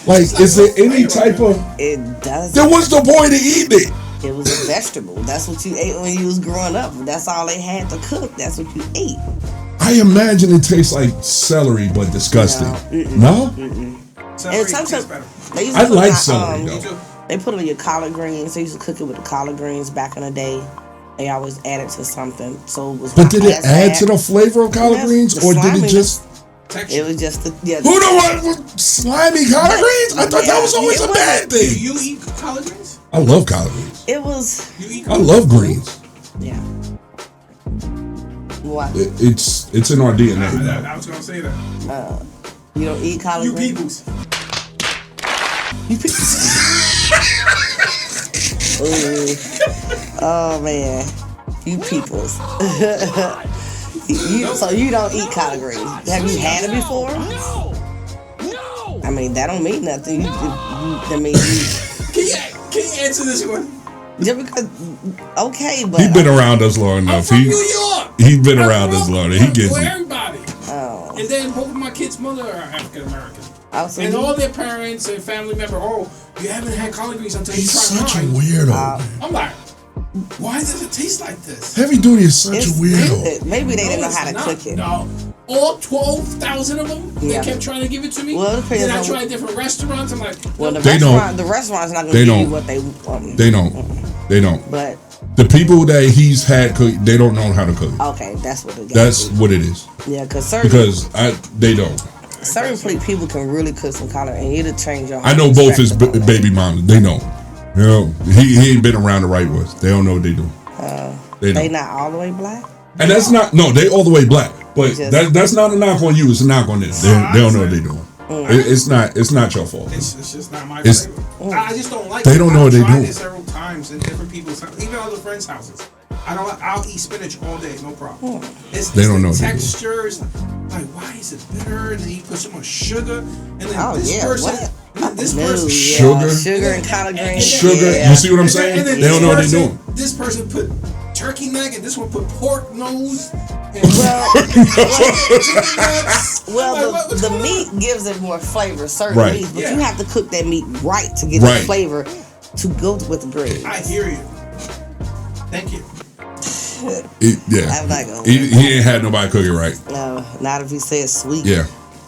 Speaker 1: like? Is there any type of?
Speaker 2: It does.
Speaker 1: Then what's the point of eating it?
Speaker 2: It was a vegetable. That's what you ate when you was growing up. That's all they had to cook. That's what you ate.
Speaker 1: I imagine it tastes like celery, but disgusting. No?
Speaker 3: Celery tastes better.
Speaker 1: I like celery though.
Speaker 2: They put it in your collard greens. They used to cook it with the collard greens back in the day. They always added to something, so it was.
Speaker 1: But did it add to the flavor of collard greens, or did it just?
Speaker 2: Texture. It was just the
Speaker 1: Who don't want slimy collard greens? I thought that was always a bad thing.
Speaker 3: Do you eat collard greens?
Speaker 1: I love collard greens.
Speaker 2: It was.
Speaker 1: I love greens.
Speaker 2: Yeah. What?
Speaker 1: It's in our DNA.
Speaker 3: I was gonna say that.
Speaker 2: You don't eat collard greens?
Speaker 3: Peoples.
Speaker 2: You peoples. Oh man, you peoples. So you don't eat collard greens? Have you had it before? No. I mean, that don't mean nothing.
Speaker 3: Can you answer this one?
Speaker 2: Just because, okay, but
Speaker 1: he's been around us long enough.
Speaker 3: I'm from New York.
Speaker 1: He's been around us long enough. He gets it.
Speaker 3: Everybody.
Speaker 2: Oh.
Speaker 3: And then both of my kids' mother are African American.
Speaker 2: And
Speaker 3: all their parents and family members, you haven't had collard greens until you try
Speaker 1: such
Speaker 3: mine.
Speaker 1: a weirdo.
Speaker 3: I'm like, why does it taste like this?
Speaker 1: Heavy Duty is such a weirdo.
Speaker 2: Good. Maybe they didn't know how to cook it.
Speaker 3: No. All 12,000 of them, they kept trying to give it to me.
Speaker 2: Well,
Speaker 3: then I tried different restaurants. I'm like,
Speaker 2: the restaurant's not going to give you what they want.
Speaker 1: They don't.
Speaker 2: But
Speaker 1: the people that he's had cook, they don't know how to cook.
Speaker 2: Okay, that's what it is.
Speaker 1: That's what it is.
Speaker 2: Yeah,
Speaker 1: they don't.
Speaker 2: Certain people can really cook some collard, and it'll change your.
Speaker 1: I know both his baby mamas. They know. You know, he ain't been around the right ones. They don't know what they do. They
Speaker 2: not all the way black.
Speaker 1: And that's not they all the way black. But that's not a knock on you. It's a knock on them. They don't know what they doing. It's not your fault.
Speaker 3: It's just not my flavor. I just don't like.
Speaker 1: They don't know what they do.
Speaker 3: I've tried it several times in different people's houses, even other friends' houses. I'll eat spinach all day, no problem.
Speaker 1: They don't know
Speaker 3: textures. like, why is it bitter? And then he puts so much sugar. And then
Speaker 2: Oh,
Speaker 3: this
Speaker 2: yeah,
Speaker 3: person,
Speaker 2: what?
Speaker 3: this
Speaker 2: No,
Speaker 3: person,
Speaker 1: Sugar?
Speaker 2: Sugar and collard greens.
Speaker 1: Sugar.
Speaker 2: Yeah.
Speaker 1: You see what I'm saying?
Speaker 3: And then
Speaker 1: They don't know what they're
Speaker 3: person-
Speaker 1: doing.
Speaker 3: This person put turkey neck, and this one put pork nose. And
Speaker 2: Well, the meat gives it more flavor, certain
Speaker 1: Right.
Speaker 2: meats, but
Speaker 3: Yeah.
Speaker 2: you have to cook that meat right to get
Speaker 1: Right.
Speaker 2: the flavor to go with the gravy.
Speaker 3: I hear you. Thank you.
Speaker 2: I'm not gonna
Speaker 1: He ain't had nobody cook it right.
Speaker 2: No, not if he says sweet.
Speaker 1: Yeah.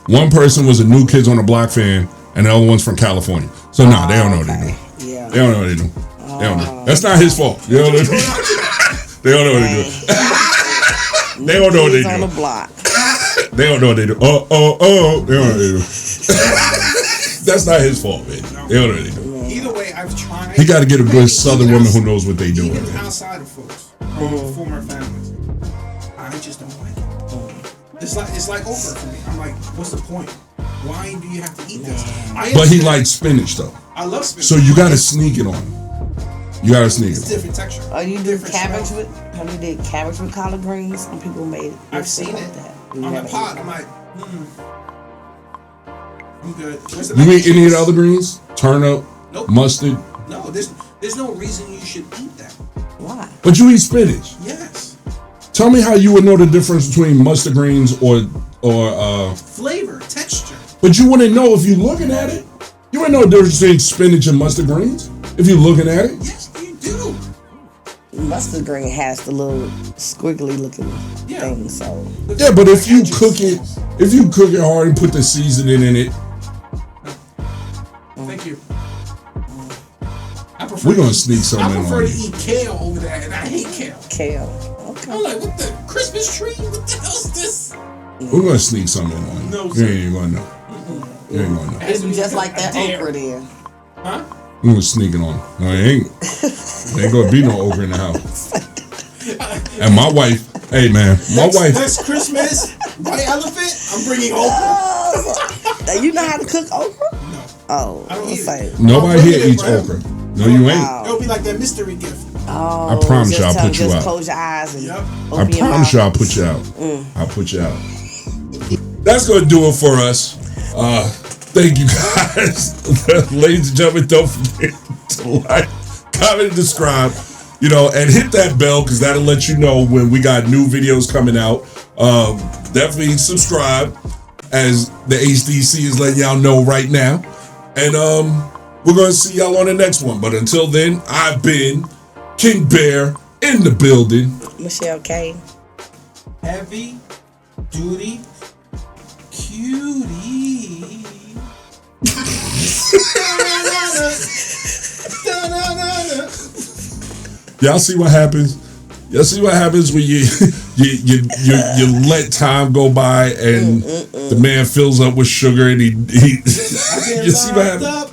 Speaker 1: One person was a New Kids on the Block fan, and the other one's from California. So, no, they don't know what they're doing.
Speaker 2: Yeah.
Speaker 1: They don't know what they're doing. They don't know. That's not his fault. You know what they're doing? They don't know what they're doing. They don't know what they're
Speaker 2: On the
Speaker 1: doing.
Speaker 2: block.
Speaker 1: They don't know what they do. They don't know what they do. That's not his fault, man. They don't know what they do.
Speaker 3: Either way, I've tried.
Speaker 1: He got to get a good Southern woman who knows what they doing.
Speaker 3: Even outside of folks, from former families, I just don't like it. It's like okra for me. I'm like, what's the point? Why do you have to eat this?
Speaker 1: But he likes spinach, though.
Speaker 3: I love spinach.
Speaker 1: So you got to sneak it on him. You got to sneak
Speaker 3: It's
Speaker 1: it on him.
Speaker 3: different texture.
Speaker 2: Oh, you do
Speaker 3: Different
Speaker 2: cabbage
Speaker 3: smell.
Speaker 2: with? Have you did cabbage with collard greens? Some people made it.
Speaker 3: I've seen
Speaker 2: like
Speaker 3: it
Speaker 2: that.
Speaker 3: on the pot. I'm like, I'm good. Where's the
Speaker 1: You
Speaker 3: mac
Speaker 1: eat
Speaker 3: and
Speaker 1: any of
Speaker 3: cheese?
Speaker 1: the other greens? Turnip,
Speaker 3: Nope.
Speaker 1: mustard.
Speaker 3: No, there's no reason you should eat that.
Speaker 2: Why?
Speaker 1: But you eat spinach.
Speaker 3: Yes.
Speaker 1: Tell me how you would know the difference between mustard greens or
Speaker 3: Flavor, texture.
Speaker 1: but you wouldn't know if you looking at it. You wouldn't know the difference between spinach and mustard greens if you looking at it.
Speaker 3: Yes, you do.
Speaker 2: Mustard green has the little squiggly looking
Speaker 3: Yeah.
Speaker 2: thing, so
Speaker 1: Yeah, but if you cook it hard and put the seasoning in it,
Speaker 3: Thank you. I prefer
Speaker 1: we're gonna
Speaker 3: to eat-
Speaker 1: sneak something
Speaker 3: I
Speaker 1: in
Speaker 3: prefer
Speaker 1: on
Speaker 3: to
Speaker 1: you.
Speaker 3: eat kale over that, and I hate kale.
Speaker 2: kale. Okay.
Speaker 3: I'm like, what the Christmas tree? What the hell's this?
Speaker 1: We're gonna sneak something in on you.
Speaker 3: No,
Speaker 1: You
Speaker 3: sir.
Speaker 1: ain't gonna know. You ain't gonna know.
Speaker 2: It's just like that
Speaker 3: I dare.
Speaker 2: okra there.
Speaker 3: Huh?
Speaker 1: We're gonna sneak it on. No, it ain't. There ain't gonna be no okra in the house. And my wife, hey man, my wife.
Speaker 3: Next Christmas, white elephant, I'm bringing okra.
Speaker 2: Now, you know how to cook okra?
Speaker 3: No.
Speaker 2: Oh,
Speaker 3: I don't
Speaker 2: let's
Speaker 3: eat
Speaker 2: say.
Speaker 3: it.
Speaker 1: Nobody
Speaker 3: I'm
Speaker 1: here
Speaker 3: bringing it
Speaker 1: eats
Speaker 3: for him.
Speaker 1: okra. No, you ain't.
Speaker 2: Wow.
Speaker 3: It'll be like that mystery gift.
Speaker 2: Oh,
Speaker 1: I promise
Speaker 2: just
Speaker 1: you I'll
Speaker 2: tell
Speaker 1: put
Speaker 2: them,
Speaker 1: you
Speaker 2: just
Speaker 1: out.
Speaker 2: close your eyes and
Speaker 3: Yep.
Speaker 1: I
Speaker 2: open your
Speaker 1: promise
Speaker 2: mouth.
Speaker 1: you I'll put you out. I'll put you out. That's gonna do it for us. Thank you guys. Ladies and gentlemen, don't forget to like, comment, and subscribe. You know, and hit that bell because that'll let you know when we got new videos coming out. Definitely subscribe as the HDC is letting y'all know right now. And we're gonna see y'all on the next one. But until then, I've been King Bear in the building.
Speaker 2: Michelle K.
Speaker 3: Heavy duty cutie.
Speaker 1: Y'all see what happens? Y'all see what happens when you let time go by and the man fills up with sugar and he you see what happens?
Speaker 3: Up.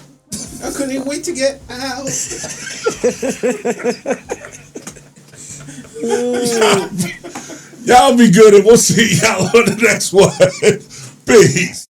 Speaker 3: I couldn't wait to get out.
Speaker 1: Y'all be good and we'll see y'all on the next one. Peace.